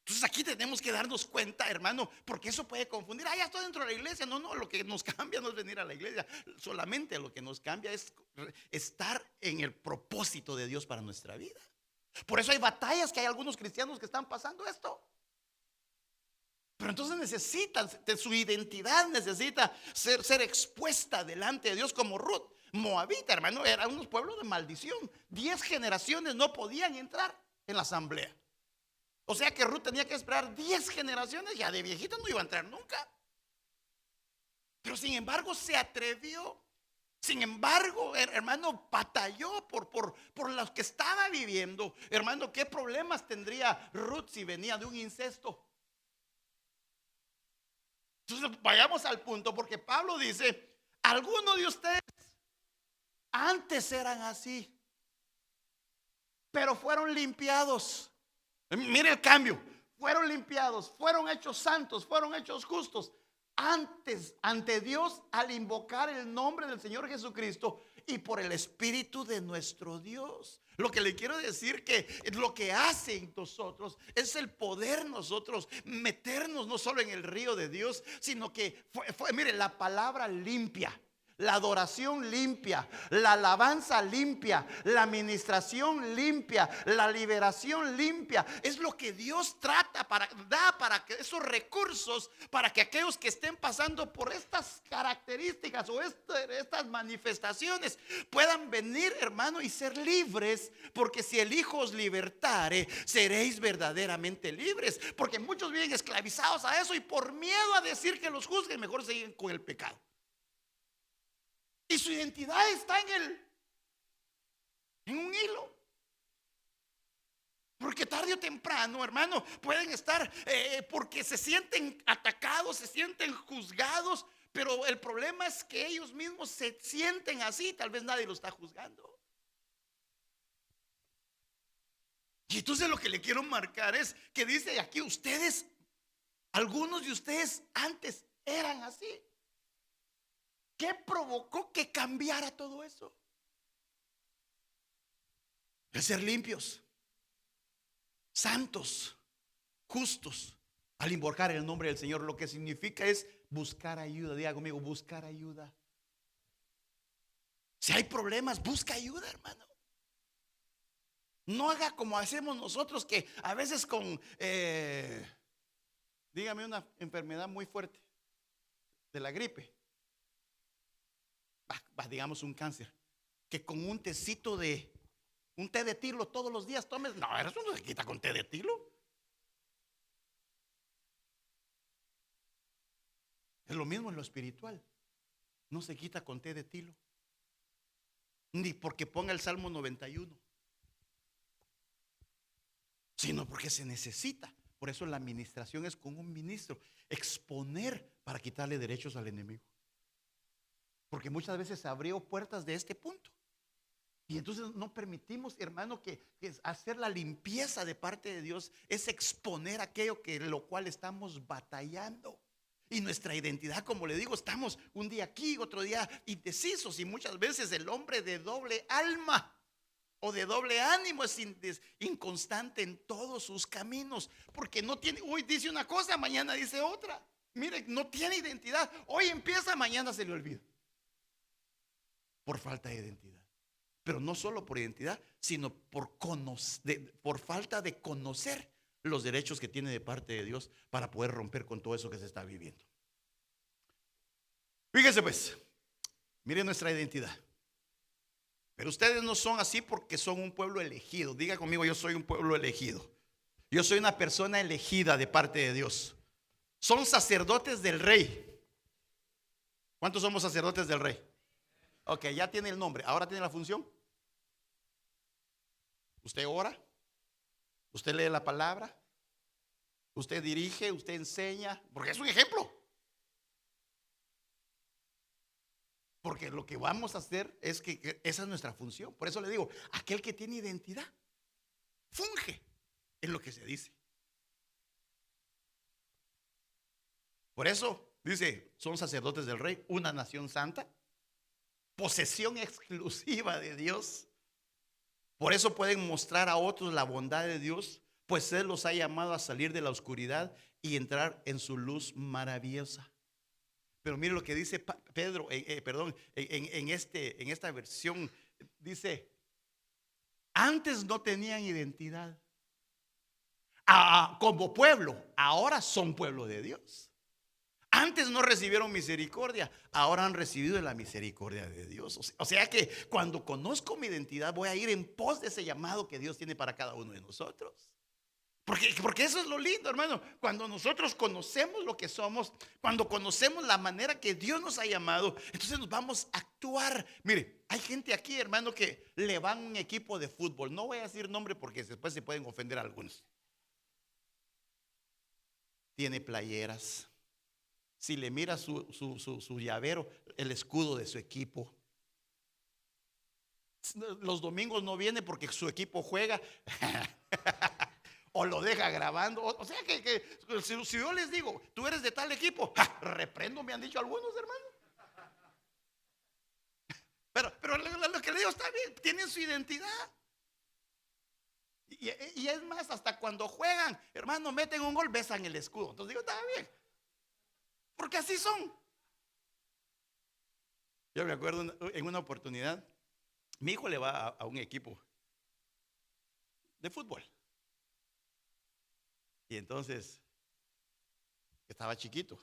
Entonces aquí tenemos que darnos cuenta, hermano, porque eso puede confundir. Ya estoy dentro de la iglesia. No, lo que nos cambia no es venir a la iglesia. Solamente lo que nos cambia es estar en el propósito de Dios para nuestra vida. Por eso hay batallas, que hay algunos cristianos que están pasando esto. Pero entonces necesitan, su identidad necesita ser expuesta delante de Dios, como Ruth. Moabita, hermano, eran unos pueblos de maldición. 10 generaciones no podían entrar en la asamblea. O sea que Ruth tenía que esperar 10 generaciones. Ya de viejita no iba a entrar nunca. Pero sin embargo se atrevió. Sin embargo, hermano, batalló por los que estaba viviendo. Hermano, ¿qué problemas tendría Ruth si venía de un incesto? Entonces vayamos al punto, porque Pablo dice: algunos de ustedes antes eran así, pero fueron limpiados. Mire el cambio: fueron limpiados, fueron hechos santos, fueron hechos justos antes ante Dios, al invocar el nombre del Señor Jesucristo y por el Espíritu de nuestro Dios. Lo que le quiero decir, que lo que hace en nosotros es el poder nosotros meternos no solo en el río de Dios, sino que mire, la palabra limpia, la adoración limpia, la alabanza limpia, la administración limpia, la liberación limpia. Es lo que Dios da para que esos recursos, para que aquellos que estén pasando por estas características o estas manifestaciones puedan venir, hermano, y ser libres. Porque si el Hijo os libertare, seréis verdaderamente libres. Porque muchos viven esclavizados a eso, y por miedo a decir que los juzguen, mejor siguen con el pecado. Y su identidad está en un hilo. Porque tarde o temprano, hermano, pueden estar porque se sienten atacados, se sienten juzgados. Pero el problema es que ellos mismos se sienten así. Tal vez nadie lo está juzgando. Y entonces lo que le quiero marcar es que dice aquí: ustedes, algunos de ustedes antes eran así. ¿Qué provocó que cambiara todo eso? El ser limpios, santos, justos, al invocar el nombre del Señor. Lo que significa es buscar ayuda. Diga conmigo: buscar ayuda. Si hay problemas, busca ayuda, hermano. No haga como hacemos nosotros, que a veces con dígame una enfermedad muy fuerte de la gripe, digamos un cáncer, que con un tecito de un té de tilo todos los días tomes. No, eso no se quita con té de tilo. Es lo mismo en lo espiritual. No se quita con té de tilo, ni porque ponga el Salmo 91, sino porque se necesita. Por eso la administración es con un ministro. Exponer para quitarle derechos al enemigo. Porque muchas veces se abrió puertas de este punto. Y entonces no permitimos, hermano, que hacer la limpieza de parte de Dios es exponer aquello que lo cual estamos batallando. Y nuestra identidad, como le digo, estamos un día aquí, otro día indecisos. Y muchas veces el hombre de doble alma o de doble ánimo es inconstante en todos sus caminos. Porque no tiene, hoy dice una cosa, mañana dice otra. Mire, no tiene identidad. Hoy empieza, mañana se le olvida. Por falta de identidad. Pero no solo por identidad, sino por falta de conocer los derechos que tiene de parte de Dios para poder romper con todo eso que se está viviendo. Fíjese pues, miren nuestra identidad. Pero ustedes no son así porque son un pueblo elegido. Diga conmigo: yo soy un pueblo elegido. Yo soy una persona elegida de parte de Dios. Son sacerdotes del rey. ¿Cuántos somos sacerdotes del rey? Ok, ya tiene el nombre, ahora tiene la función. Usted ora, usted lee la palabra, usted dirige, usted enseña, porque es un ejemplo. Porque lo que vamos a hacer es que esa es nuestra función. Por eso le digo: aquel que tiene identidad funge en lo que se dice. Por eso dice: son sacerdotes del rey, una nación santa, posesión exclusiva de Dios. Por eso pueden mostrar a otros la bondad de Dios, pues Él los ha llamado a salir de la oscuridad y entrar en su luz maravillosa. Pero mire lo que dice Pedro, en esta versión. Dice: antes no tenían identidad como pueblo, ahora son pueblo de Dios. Antes no recibieron misericordia, ahora han recibido la misericordia de Dios. O sea que cuando conozco mi identidad, voy a ir en pos de ese llamado que Dios tiene para cada uno de nosotros. Porque eso es lo lindo, hermano. Cuando nosotros conocemos lo que somos, cuando conocemos la manera que Dios nos ha llamado, entonces nos vamos a actuar. Mire, hay gente aquí, hermano, que le van a un equipo de fútbol. No voy a decir nombre porque después se pueden ofender a algunos. Tiene playeras. Si le mira su llavero, el escudo de su equipo. Los domingos no viene porque su equipo juega. O lo deja grabando. O sea que si yo les digo: tú eres de tal equipo, reprendo, me han dicho algunos, hermano. Pero lo que le digo está bien, tienen su identidad. Y es más, hasta cuando juegan, hermano, meten un gol, besan el escudo. Entonces digo: está bien, porque así son. Yo me acuerdo en una oportunidad, mi hijo le va a un equipo de fútbol. Y entonces estaba chiquito.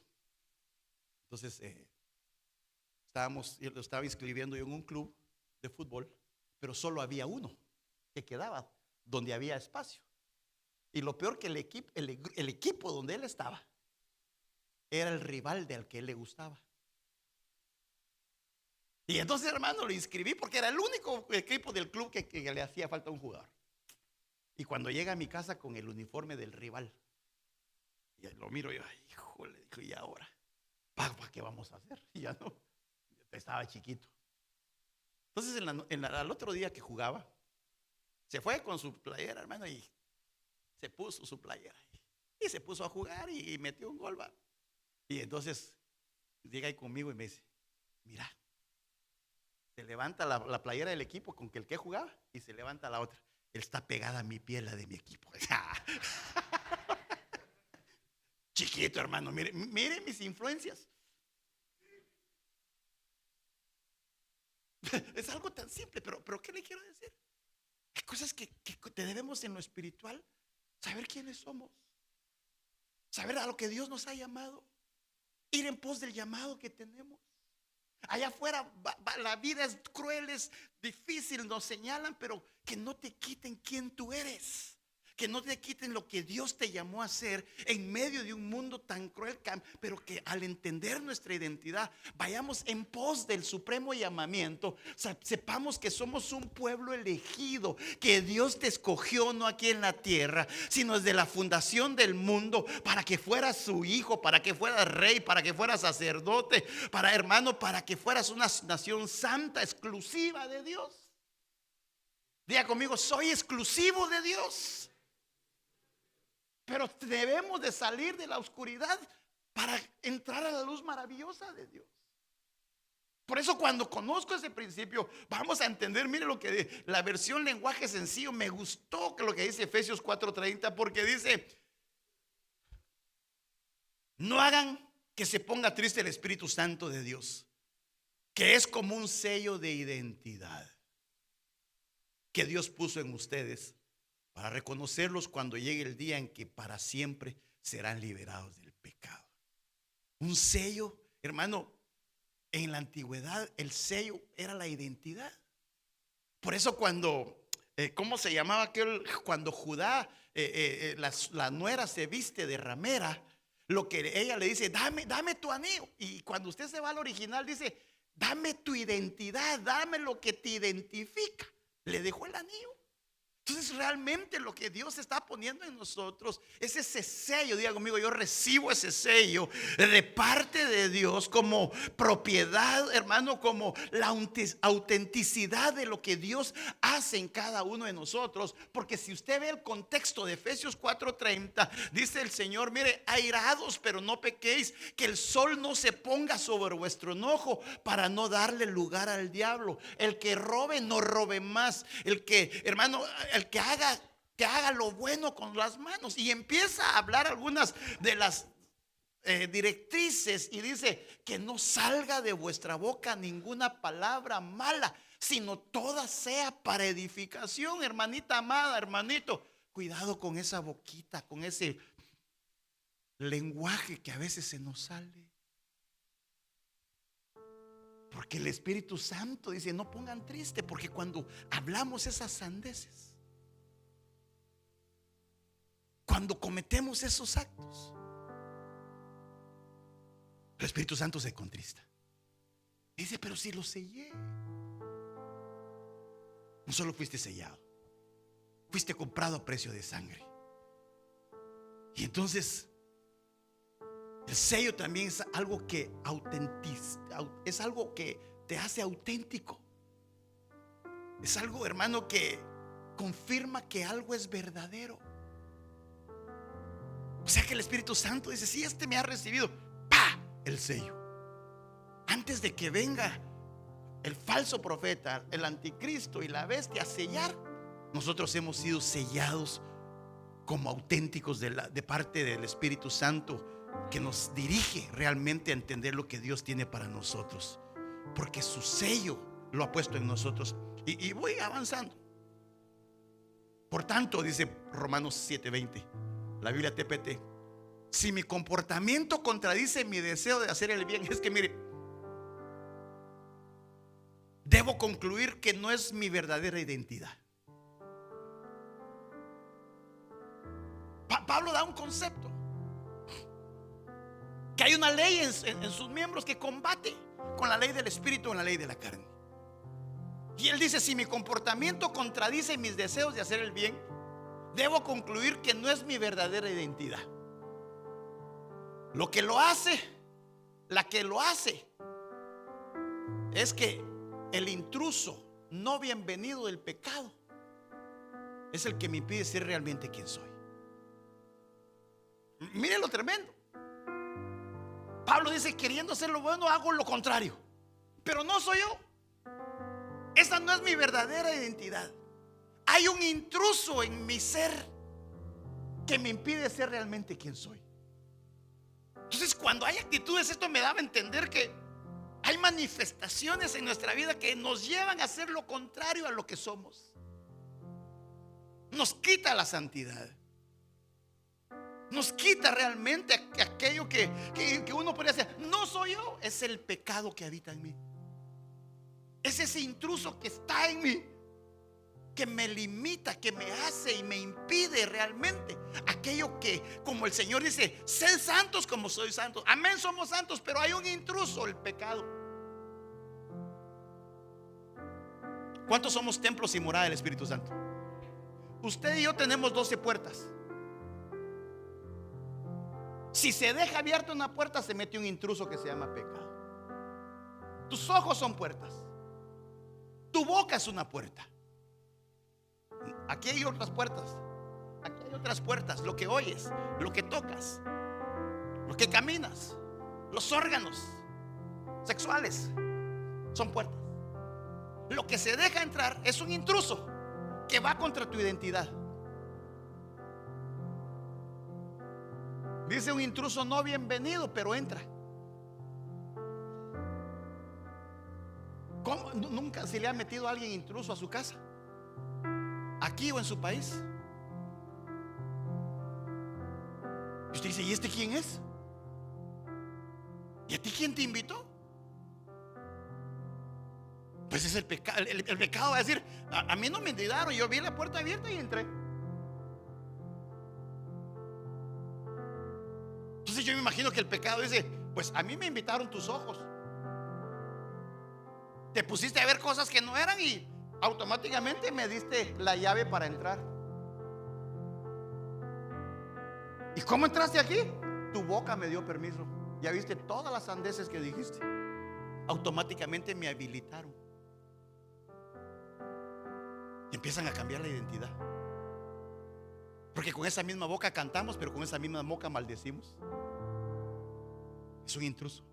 Entonces lo estaba inscribiendo yo en un club de fútbol, pero solo había uno que quedaba donde había espacio. Y lo peor, que el equipo donde él estaba era el rival del que él le gustaba. Y entonces, hermano, lo inscribí porque era el único equipo del club que le hacía falta un jugador. Y cuando llega a mi casa con el uniforme del rival, y lo miro y yo, "Ay, híjole", dijo, ¿y ahora? ¿Para qué vamos a hacer? Y ya no, estaba chiquito. Entonces al otro día que jugaba, se fue con su playera, hermano, y se puso su playera. Y se puso a jugar y metió un gol, ¿va? Y entonces llega ahí conmigo y me dice, mira, se levanta la playera del equipo con el que jugaba y se levanta la otra. Él está pegada a mi piel, la de mi equipo. Chiquito, hermano, mire mis influencias. Es algo tan simple, pero ¿qué le quiero decir? Hay cosas que te debemos en lo espiritual saber quiénes somos, saber a lo que Dios nos ha llamado, ir en pos del llamado que tenemos. Allá afuera la vida es cruel, es difícil, nos señalan, pero que no te quiten quién tú eres. Que no te quiten lo que Dios te llamó a hacer en medio de un mundo tan cruel, pero que al entender nuestra identidad vayamos en pos del supremo llamamiento. Sepamos que somos un pueblo elegido, que Dios te escogió no aquí en la tierra, sino desde la fundación del mundo, para que fueras su hijo, para que fueras rey, para que fueras sacerdote, para que fueras una nación santa, exclusiva de Dios. Diga conmigo, soy exclusivo de Dios. Pero debemos de salir de la oscuridad para entrar a la luz maravillosa de Dios. Por eso cuando conozco ese principio, vamos a entender, mire lo que la versión lenguaje sencillo, me gustó lo que dice Efesios 4:30, porque dice, no hagan que se ponga triste el Espíritu Santo de Dios, que es como un sello de identidad que Dios puso en ustedes, para reconocerlos cuando llegue el día en que para siempre serán liberados del pecado. Un sello, hermano, en la antigüedad el sello era la identidad. Por eso cuando, ¿cómo se llamaba aquel? Cuando Judá, la nuera se viste de ramera, lo que ella le dice, dame tu anillo. Y cuando usted se va al original dice, dame tu identidad, dame lo que te identifica. Le dejó el anillo. Entonces realmente lo que Dios está poniendo en nosotros es ese sello. Diga conmigo, yo recibo ese sello de parte de Dios como propiedad, hermano, como la autenticidad de lo que Dios hace en cada uno de nosotros. Porque si usted ve el contexto de Efesios 4:30, dice el Señor, mire, airados pero no pequéis, que el sol no se ponga sobre vuestro enojo, para no darle lugar al diablo. El que robe, no robe más. El que, hermano, el que haga lo bueno con las manos. Y empieza a hablar algunas de las directrices y dice, que no salga de vuestra boca ninguna palabra mala, sino toda sea para edificación. Hermanita amada, hermanito, cuidado con esa boquita, con ese lenguaje que a veces se nos sale. Porque el Espíritu Santo dice, no pongan triste, porque cuando hablamos esas sandeces, cuando cometemos esos actos, el Espíritu Santo se contrista. Dice, pero si lo sellé. No solo fuiste sellado, fuiste comprado a precio de sangre. Y entonces el sello también es algo que es algo que te hace auténtico. Es algo, hermano, que confirma que algo es verdadero. O sea que el Espíritu Santo dice, si este me ha recibido, ¡pa! El sello. Antes de que venga el falso profeta, el anticristo y la bestia a sellar, nosotros hemos sido sellados como auténticos de parte del Espíritu Santo, que nos dirige realmente a entender lo que Dios tiene para nosotros, porque su sello lo ha puesto en nosotros. Y voy avanzando. Por tanto, dice Romanos 7:20, la Biblia TPT, si mi comportamiento contradice mi deseo de hacer el bien, es que mire, debo concluir que no es mi verdadera identidad. Pablo da un concepto, que hay una ley en sus miembros que combate con la ley del espíritu, con la ley de la carne. Y él dice, si mi comportamiento contradice mis deseos de hacer el bien, debo concluir que no es mi verdadera identidad. Lo que lo hace, la que lo hace, es que el intruso no bienvenido del pecado es el que me impide ser realmente quien soy. Miren lo tremendo. Pablo dice: queriendo hacer lo bueno, hago lo contrario. Pero no soy yo. Esa no es mi verdadera identidad. Hay un intruso en mi ser que me impide ser realmente quien soy. Entonces, cuando hay actitudes, esto me daba a entender que hay manifestaciones en nuestra vida que nos llevan a hacer lo contrario a lo que somos. Nos quita la santidad. Nos quita realmente aquello que uno podría decir: no soy yo, es el pecado que habita en mí. Es ese intruso que está en mí, que me limita, que me hace y me impide realmente aquello que, como el Señor dice: sed santos como soy santo. Amén, somos santos, pero hay un intruso, el pecado. ¿Cuántos somos templos y morada del Espíritu Santo? Usted y yo tenemos 12 puertas. Si se deja abierta una puerta, se mete un intruso que se llama pecado. Tus ojos son puertas. Tu boca es una puerta. Aquí hay otras puertas. Aquí hay otras puertas. Lo que oyes, lo que tocas, lo que caminas, los órganos sexuales son puertas. Lo que se deja entrar es un intruso que va contra tu identidad. Dice un intruso no bienvenido, pero entra. ¿Cómo? ¿Nunca se le ha metido a alguien intruso a su casa? Aquí o en su país. Y usted dice: ¿y este quién es? ¿Y a ti quién te invitó? Pues es el pecado. El pecado va a decir: a mí no me invitaron, yo vi la puerta abierta y entré. Entonces yo me imagino que el pecado dice: pues a mí me invitaron tus ojos. Te pusiste a ver cosas que no eran y automáticamente me diste la llave para entrar. ¿Y cómo entraste aquí? Tu boca me dio permiso. Ya viste todas las sandeces que dijiste. Automáticamente me habilitaron. Y empiezan a cambiar la identidad. Porque con esa misma boca cantamos, pero con esa misma boca maldecimos. Es un intruso.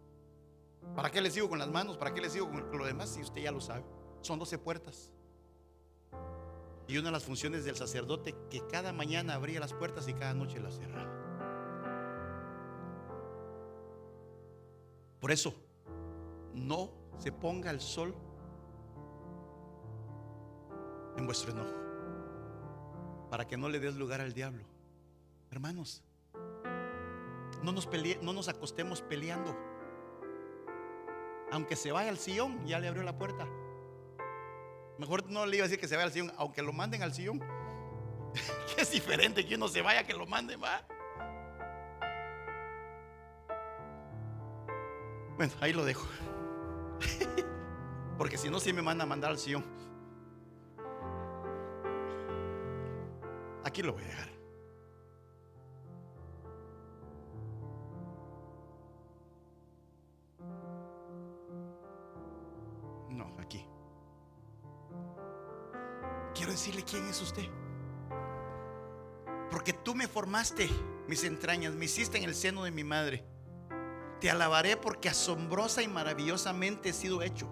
¿Para qué le sigo con las manos? ¿Para qué le sigo con lo demás? Si usted ya lo sabe. Son 12 puertas. Y una de las funciones del sacerdote, que cada mañana abría las puertas y cada noche las cerraba. Por eso, no se ponga el sol en vuestro enojo, para que no le des lugar al diablo. Hermanos, no nos acostemos peleando. Aunque se vaya al sillón, ya le abrió la puerta. Mejor no le iba a decir que se vaya al sillón, aunque lo manden al sillón. Que es diferente que uno se vaya, que lo manden, va. Bueno, ahí lo dejo. Porque si no, sí me manda a mandar al sillón. Aquí lo voy a dejar. No, aquí. Quiero decirle quién es usted. Porque tú me formaste, mis entrañas, me hiciste en el seno de mi madre. Te alabaré porque asombrosa y maravillosamente he sido hecho.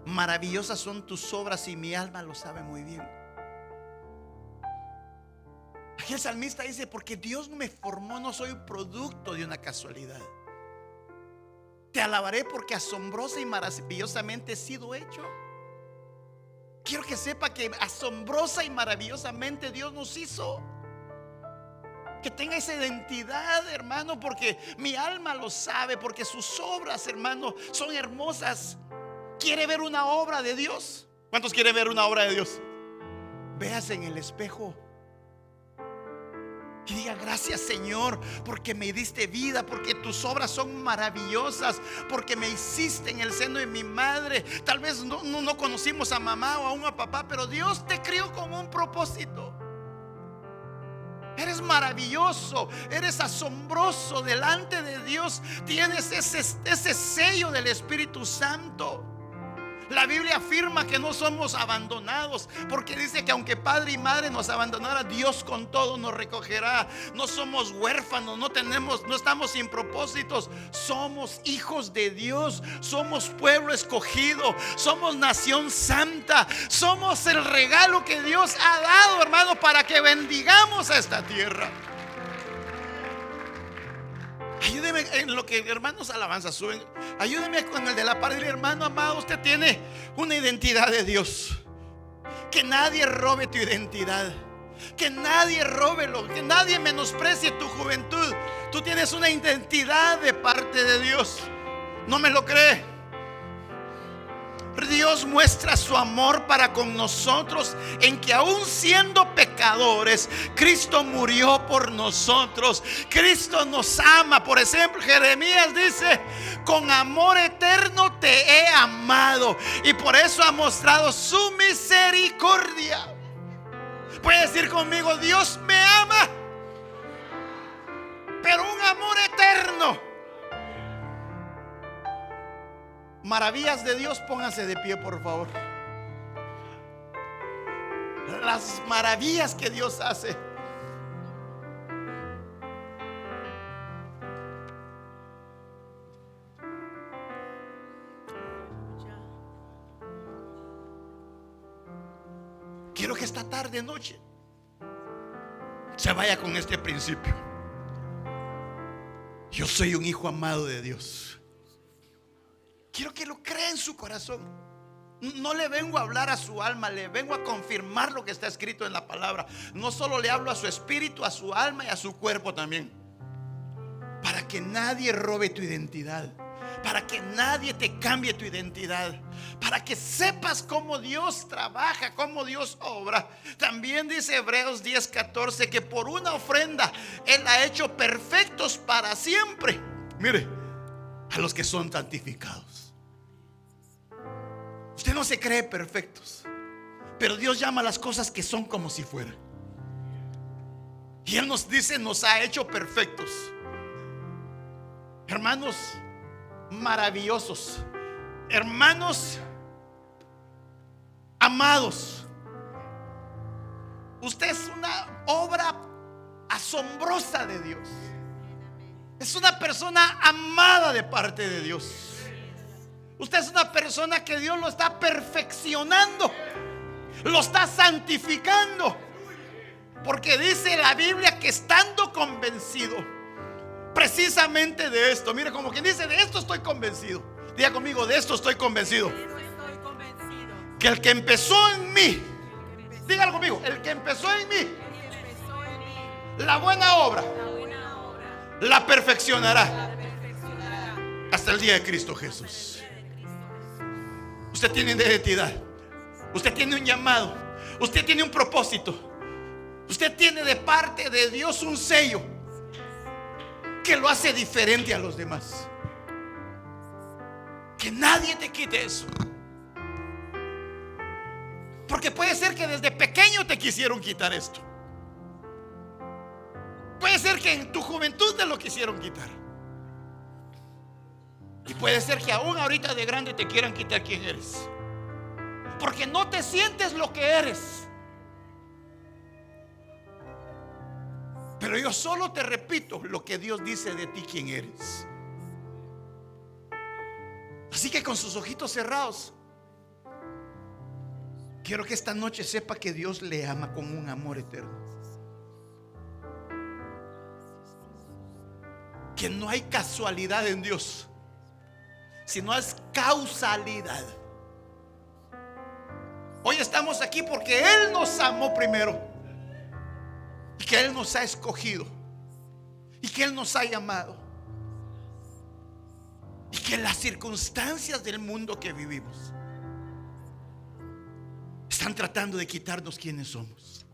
Maravillosas son tus obras y mi alma lo sabe muy bien. Aquí el salmista dice: porque Dios me formó, no soy producto de una casualidad. Te alabaré porque asombrosa y maravillosamente he sido hecho. Quiero que sepa que asombrosa y maravillosamente Dios nos hizo. Que tenga esa identidad, hermano, porque mi alma lo sabe, porque sus obras, hermano, son hermosas. ¿Quiere ver una obra de Dios? ¿Cuántos quieren ver una obra de Dios? Véase en el espejo y diga: gracias, Señor, porque me diste vida, porque tus obras son maravillosas, porque me hiciste en el seno de mi madre. Tal vez no conocimos a mamá o aún a papá, pero Dios te crió con un propósito. eres maravilloso, eres asombroso delante de Dios. Tienes ese sello del Espíritu Santo. La Biblia afirma que no somos abandonados, porque dice que aunque padre y madre nos abandonara, Dios con todo nos recogerá. No somos huérfanos, no estamos sin propósitos. Somos hijos de Dios, somos pueblo escogido, somos nación santa, somos el regalo que Dios ha dado, hermano, para que bendigamos a esta tierra. Ayúdeme en lo que hermanos alabanzas suben. Ayúdeme con el de la par. Dile: hermano amado, usted tiene una identidad de Dios. Que nadie robe tu identidad. Que nadie robe que nadie menosprecie tu juventud. Tú tienes una identidad de parte de Dios. ¿No me lo cree? Dios muestra su amor para con nosotros en que aún siendo pecadores, Cristo murió por nosotros. Cristo nos ama. Por ejemplo, Jeremías dice: con amor eterno te he amado, y por eso ha mostrado su misericordia. Puede decir conmigo: Dios me ama, pero un amor eterno. Maravillas de Dios, pónganse de pie, por favor. Las maravillas que Dios hace. Quiero que esta tarde, noche, se vaya con este principio: yo soy un hijo amado de Dios. Quiero que lo crea en su corazón. No le vengo a hablar a su alma, le vengo a confirmar lo que está escrito en la palabra. No solo le hablo a su espíritu, a su alma y a su cuerpo también. Para que nadie robe tu identidad, para que nadie te cambie tu identidad, para que sepas cómo Dios trabaja, cómo Dios obra. También dice Hebreos 10:14 que por una ofrenda Él ha hecho perfectos para siempre, mire, a los que son santificados. Usted no se cree perfectos, pero Dios llama las cosas que son como si fueran. Y Él nos dice: nos ha hecho perfectos. Hermanos maravillosos, hermanos amados, usted es una obra asombrosa de Dios. Es una persona amada de parte de Dios. Usted es una persona que Dios lo está perfeccionando, lo está santificando. Porque dice la Biblia que estando convencido precisamente de esto, mire, como quien dice: de esto estoy convencido. Diga conmigo: de esto estoy convencido. Que el que empezó en mí, dígalo conmigo: el que empezó en mí la buena obra la perfeccionará hasta el día de Cristo Jesús. Usted tiene identidad, usted tiene un llamado, usted tiene un propósito, usted tiene de parte de Dios un sello que lo hace diferente a los demás. Que nadie te quite eso, porque puede ser que desde pequeño te quisieron quitar esto. Puede ser que en tu juventud te lo quisieron quitar, y puede ser que aún ahorita de grande te quieran quitar quién eres, porque no te sientes lo que eres. Pero yo solo te repito lo que Dios dice de ti, quién eres. Así que con sus ojitos cerrados, quiero que esta noche sepa que Dios le ama con un amor eterno. Que no hay casualidad en Dios, sino es causalidad. Hoy estamos aquí porque Él nos amó primero, y que Él nos ha escogido, y que Él nos ha llamado, y que las circunstancias del mundo que vivimos están tratando de quitarnos quienes somos.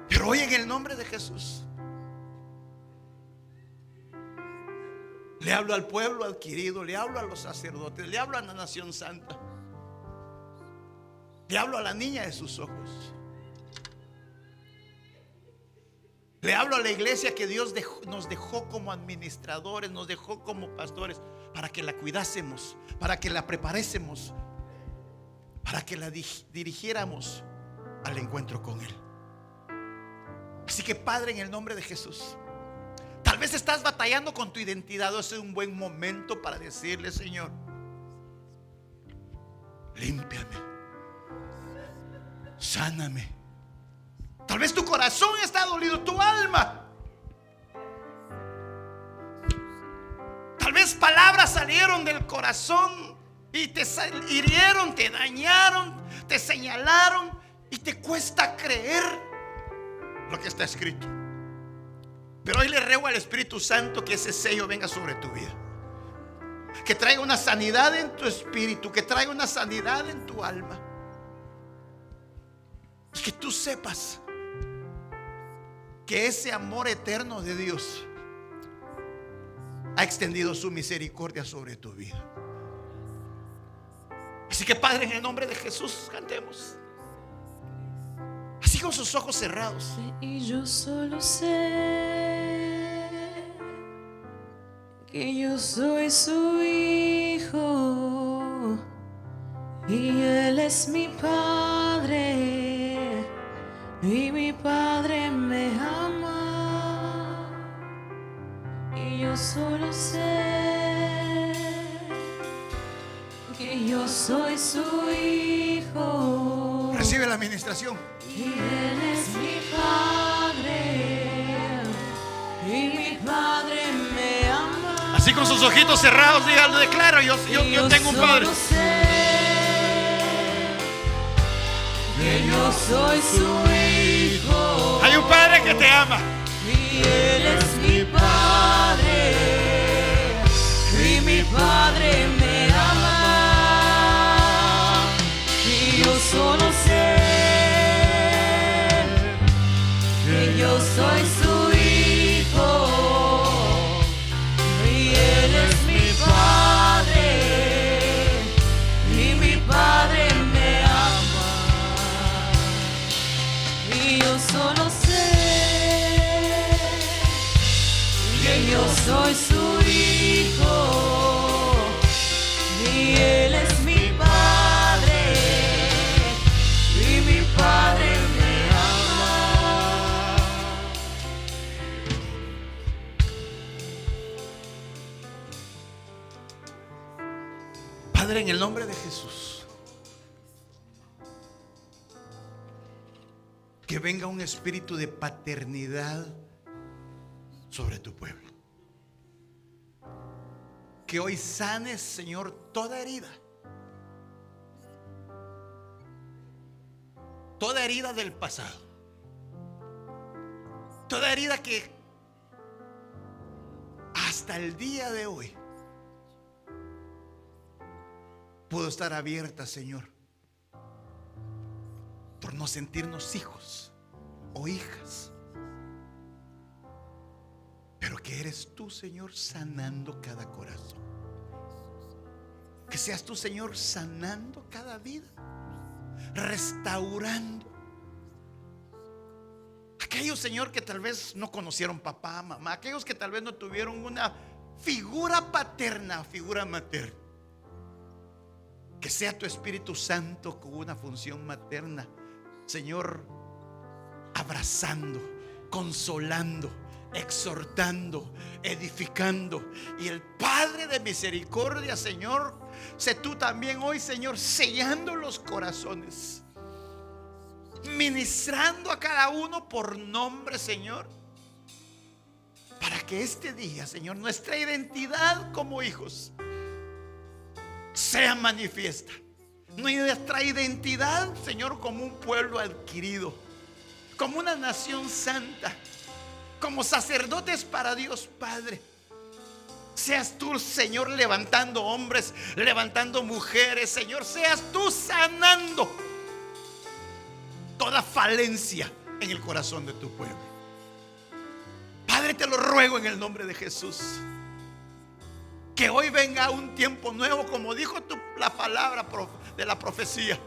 Pero hoy, en el nombre de Jesús, le hablo al pueblo adquirido, le hablo a los sacerdotes, le hablo a la nación santa, le hablo a la niña de sus ojos. Le hablo a la iglesia que Dios nos dejó como administradores, nos dejó como pastores, para que la cuidásemos, para que la preparásemos, para que la dirigiéramos al encuentro con Él. Así que, Padre, en el nombre de Jesús, tal vez estás batallando con tu identidad. Ese es un buen momento para decirle: Señor, límpiame, sáname. Tal vez tu corazón está dolido, tu alma. Tal vez palabras salieron del corazón y te hirieron, te dañaron, te señalaron y te cuesta creer lo que está escrito. Pero hoy le ruego al Espíritu Santo que ese sello venga sobre tu vida, que traiga una sanidad en tu espíritu, que traiga una sanidad en tu alma, y que tú sepas que ese amor eterno de Dios ha extendido su misericordia sobre tu vida. Así que, Padre, en el nombre de Jesús, cantemos así con sus ojos cerrados. Y yo solo sé que yo soy su hijo y Él es mi Padre y mi Padre me ama. Y yo solo sé que yo soy su hijo. Recibe la administración. Y Él es mi Padre y mi Padre me ama. Así con sus ojitos cerrados, dígalo, declaro: yo tengo un Padre. Que yo soy su hijo. Hay un Padre que te ama. Y Él es mi Padre y mi Padre me ama. Y yo solo sé que yo soy su hijo y Él es mi Padre y mi Padre me ama. Y yo solo sé que yo soy su hijo y Él es mi Padre y mi Padre me ama. Padre, en el nombre de Jesús, que venga un espíritu de paternidad sobre tu pueblo. Que hoy sanes, Señor, toda herida. Toda herida del pasado. Toda herida que hasta el día de hoy pudo estar abierta, Señor, por no sentirnos hijos o hijas. Pero que eres tú, Señor, sanando cada corazón. Que seas tú, Señor, sanando cada vida, restaurando. Aquellos, Señor, que tal vez no conocieron papá, mamá, aquellos que tal vez no tuvieron una figura paterna, figura materna. Que sea tu Espíritu Santo con una función materna, Señor, abrazando, consolando, exhortando, edificando. Y el Padre de misericordia, Señor, sé tú también hoy, Señor, sellando los corazones, ministrando a cada uno por nombre, Señor, para que este día, Señor, nuestra identidad como hijos sea manifiesta. Nuestra identidad, Señor, como un pueblo adquirido, como una nación santa, como sacerdotes para Dios Padre. Seas tú, Señor, levantando hombres, levantando mujeres, Señor. Seas tú sanando toda falencia en el corazón de tu pueblo. Padre, te lo ruego en el nombre de Jesús. Que hoy venga un tiempo nuevo, como dijo la palabra de la profecía.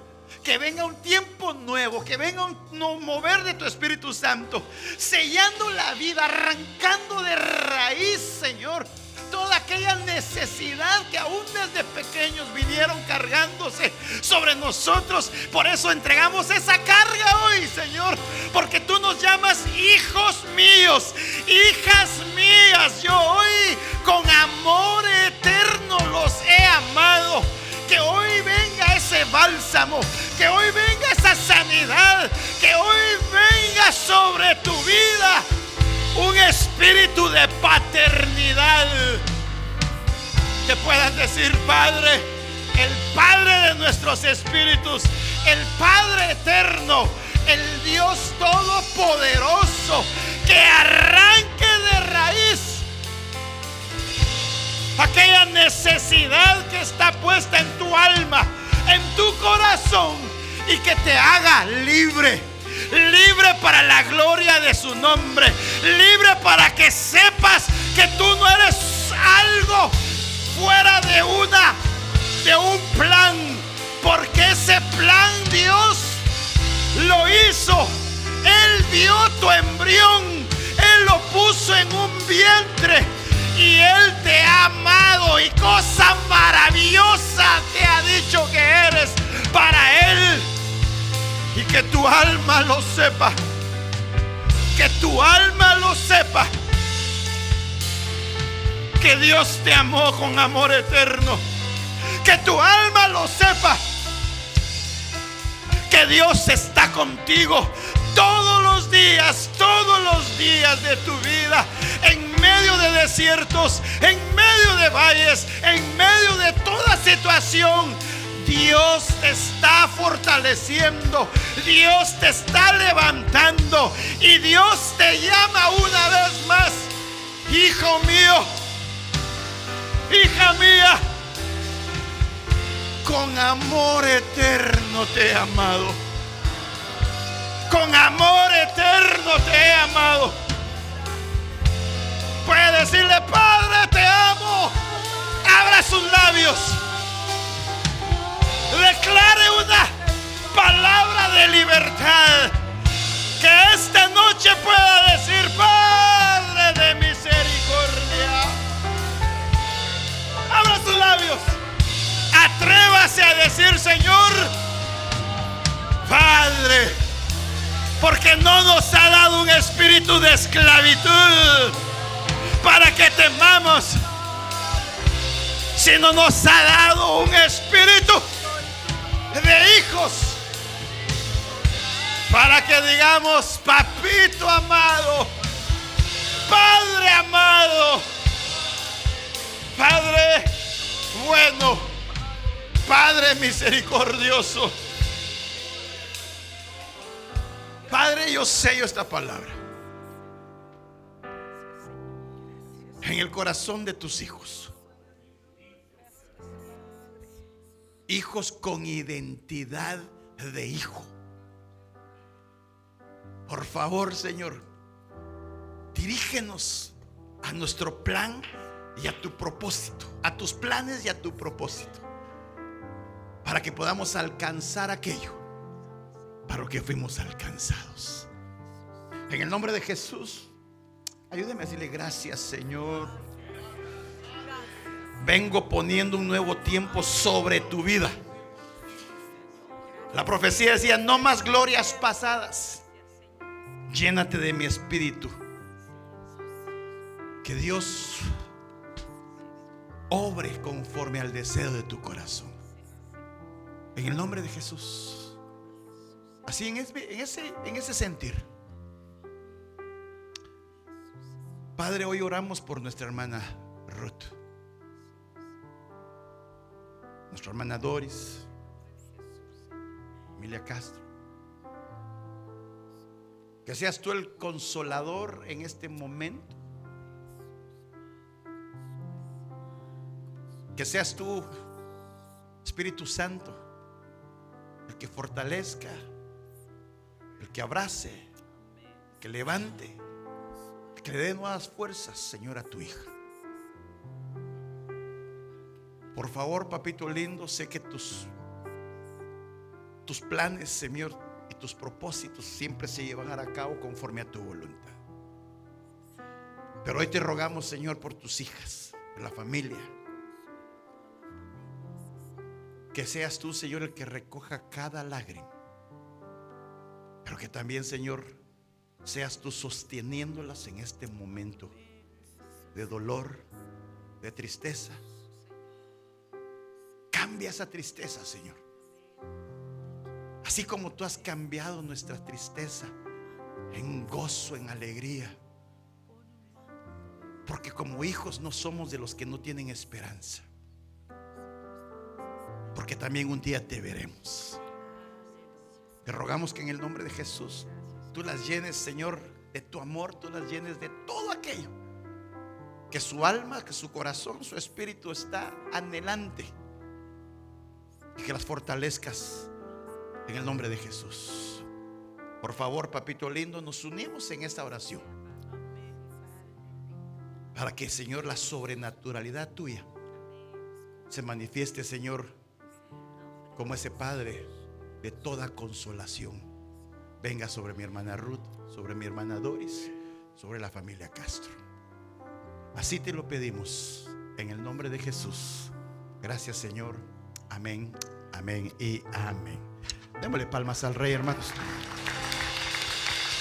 Que venga un tiempo nuevo, que venga un mover de tu Espíritu Santo, sellando la vida, arrancando de raíz, Señor, toda aquella necesidad que aún desde pequeños vinieron cargándose sobre nosotros. Por eso entregamos esa carga hoy, Señor, porque tú nos llamas hijos míos, hijas mías. Yo hoy con amor eterno los he amado. Que hoy venga ese bálsamo, que hoy venga esa sanidad, que hoy venga sobre tu vida un espíritu de paternidad. Que puedas decir: Padre, el Padre de nuestros espíritus, el Padre eterno, el Dios todopoderoso, que arranque de raíz aquella necesidad que está puesta en tu alma, en tu corazón, y que te haga libre. Libre para la gloria de su nombre. Libre para que sepas que tú no eres algo fuera de un plan. Porque ese plan Dios lo hizo. Él vio tu embrión. Él lo puso en un vientre. Y Él te ha amado, y cosa maravillosa te ha dicho que eres para Él. Y que tu alma lo sepa. Que tu alma lo sepa. Que Dios te amó con amor eterno. Que tu alma lo sepa. Que Dios está contigo todos los días de tu vida. En medio de desiertos, en medio de valles, en medio de toda situación, Dios te está fortaleciendo, Dios te está levantando, y Dios te llama una vez más: hijo mío, hija mía, con amor eterno te he amado. Con amor eterno te he amado. Puede decirle: Padre, te amo. Abra sus labios. Declare una palabra de libertad. Que esta noche pueda decir: Padre de misericordia. Abra sus labios. Atrévase a decir: Señor, Padre. Porque no nos ha dado un espíritu de esclavitud para que temamos, sino nos ha dado un espíritu de hijos, para que digamos: Papito amado, Padre amado, Padre bueno, Padre misericordioso. Padre, yo sello esta palabra en el corazón de tus hijos. Hijos con identidad de hijo. Por favor, Señor, dirígenos a nuestro plan y a tu propósito, a tus planes y a tu propósito, para que podamos alcanzar aquello para lo que fuimos alcanzados. En el nombre de Jesús, ayúdeme a decirle: gracias, Señor. Vengo poniendo un nuevo tiempo sobre tu vida. La profecía decía: no más glorias pasadas. Llénate de mi espíritu. Que Dios obre conforme al deseo de tu corazón. En el nombre de Jesús. Así en ese sentir. Padre, hoy oramos por nuestra hermana Ruth, nuestra hermana Doris, Emilia Castro. Que seas tú el consolador en este momento. Que seas tú, Espíritu Santo, el que fortalezca, el que abrace, el que levante, el que le dé nuevas fuerzas, Señor, a tu hija. Por favor, papito lindo, sé que tus tus planes, Señor, y tus propósitos siempre se llevan a cabo conforme a tu voluntad. Pero hoy te rogamos, Señor, por tus hijas, por la familia. Que seas tú, Señor, el que recoja cada lágrima. Pero que también, Señor, seas tú sosteniéndolas en este momento de dolor, de tristeza. Cambia esa tristeza, Señor. Así como tú has cambiado nuestra tristeza en gozo, en alegría. Porque como hijos no somos de los que no tienen esperanza. Porque también un día te veremos. Te rogamos que en el nombre de Jesús tú las llenes, Señor, de tu amor. Tú las llenes de todo aquello que su alma, que su corazón, su espíritu está anhelante. Y que las fortalezcas en el nombre de Jesús. Por favor, papito lindo, nos unimos en esta oración para que, Señor, la sobrenaturalidad tuya se manifieste, Señor, como ese Padre de toda consolación. Venga sobre mi hermana Ruth, sobre mi hermana Doris, sobre la familia Castro. Así te lo pedimos en el nombre de Jesús. Gracias, Señor. Amén, amén y amén. Démosle palmas al Rey, hermanos.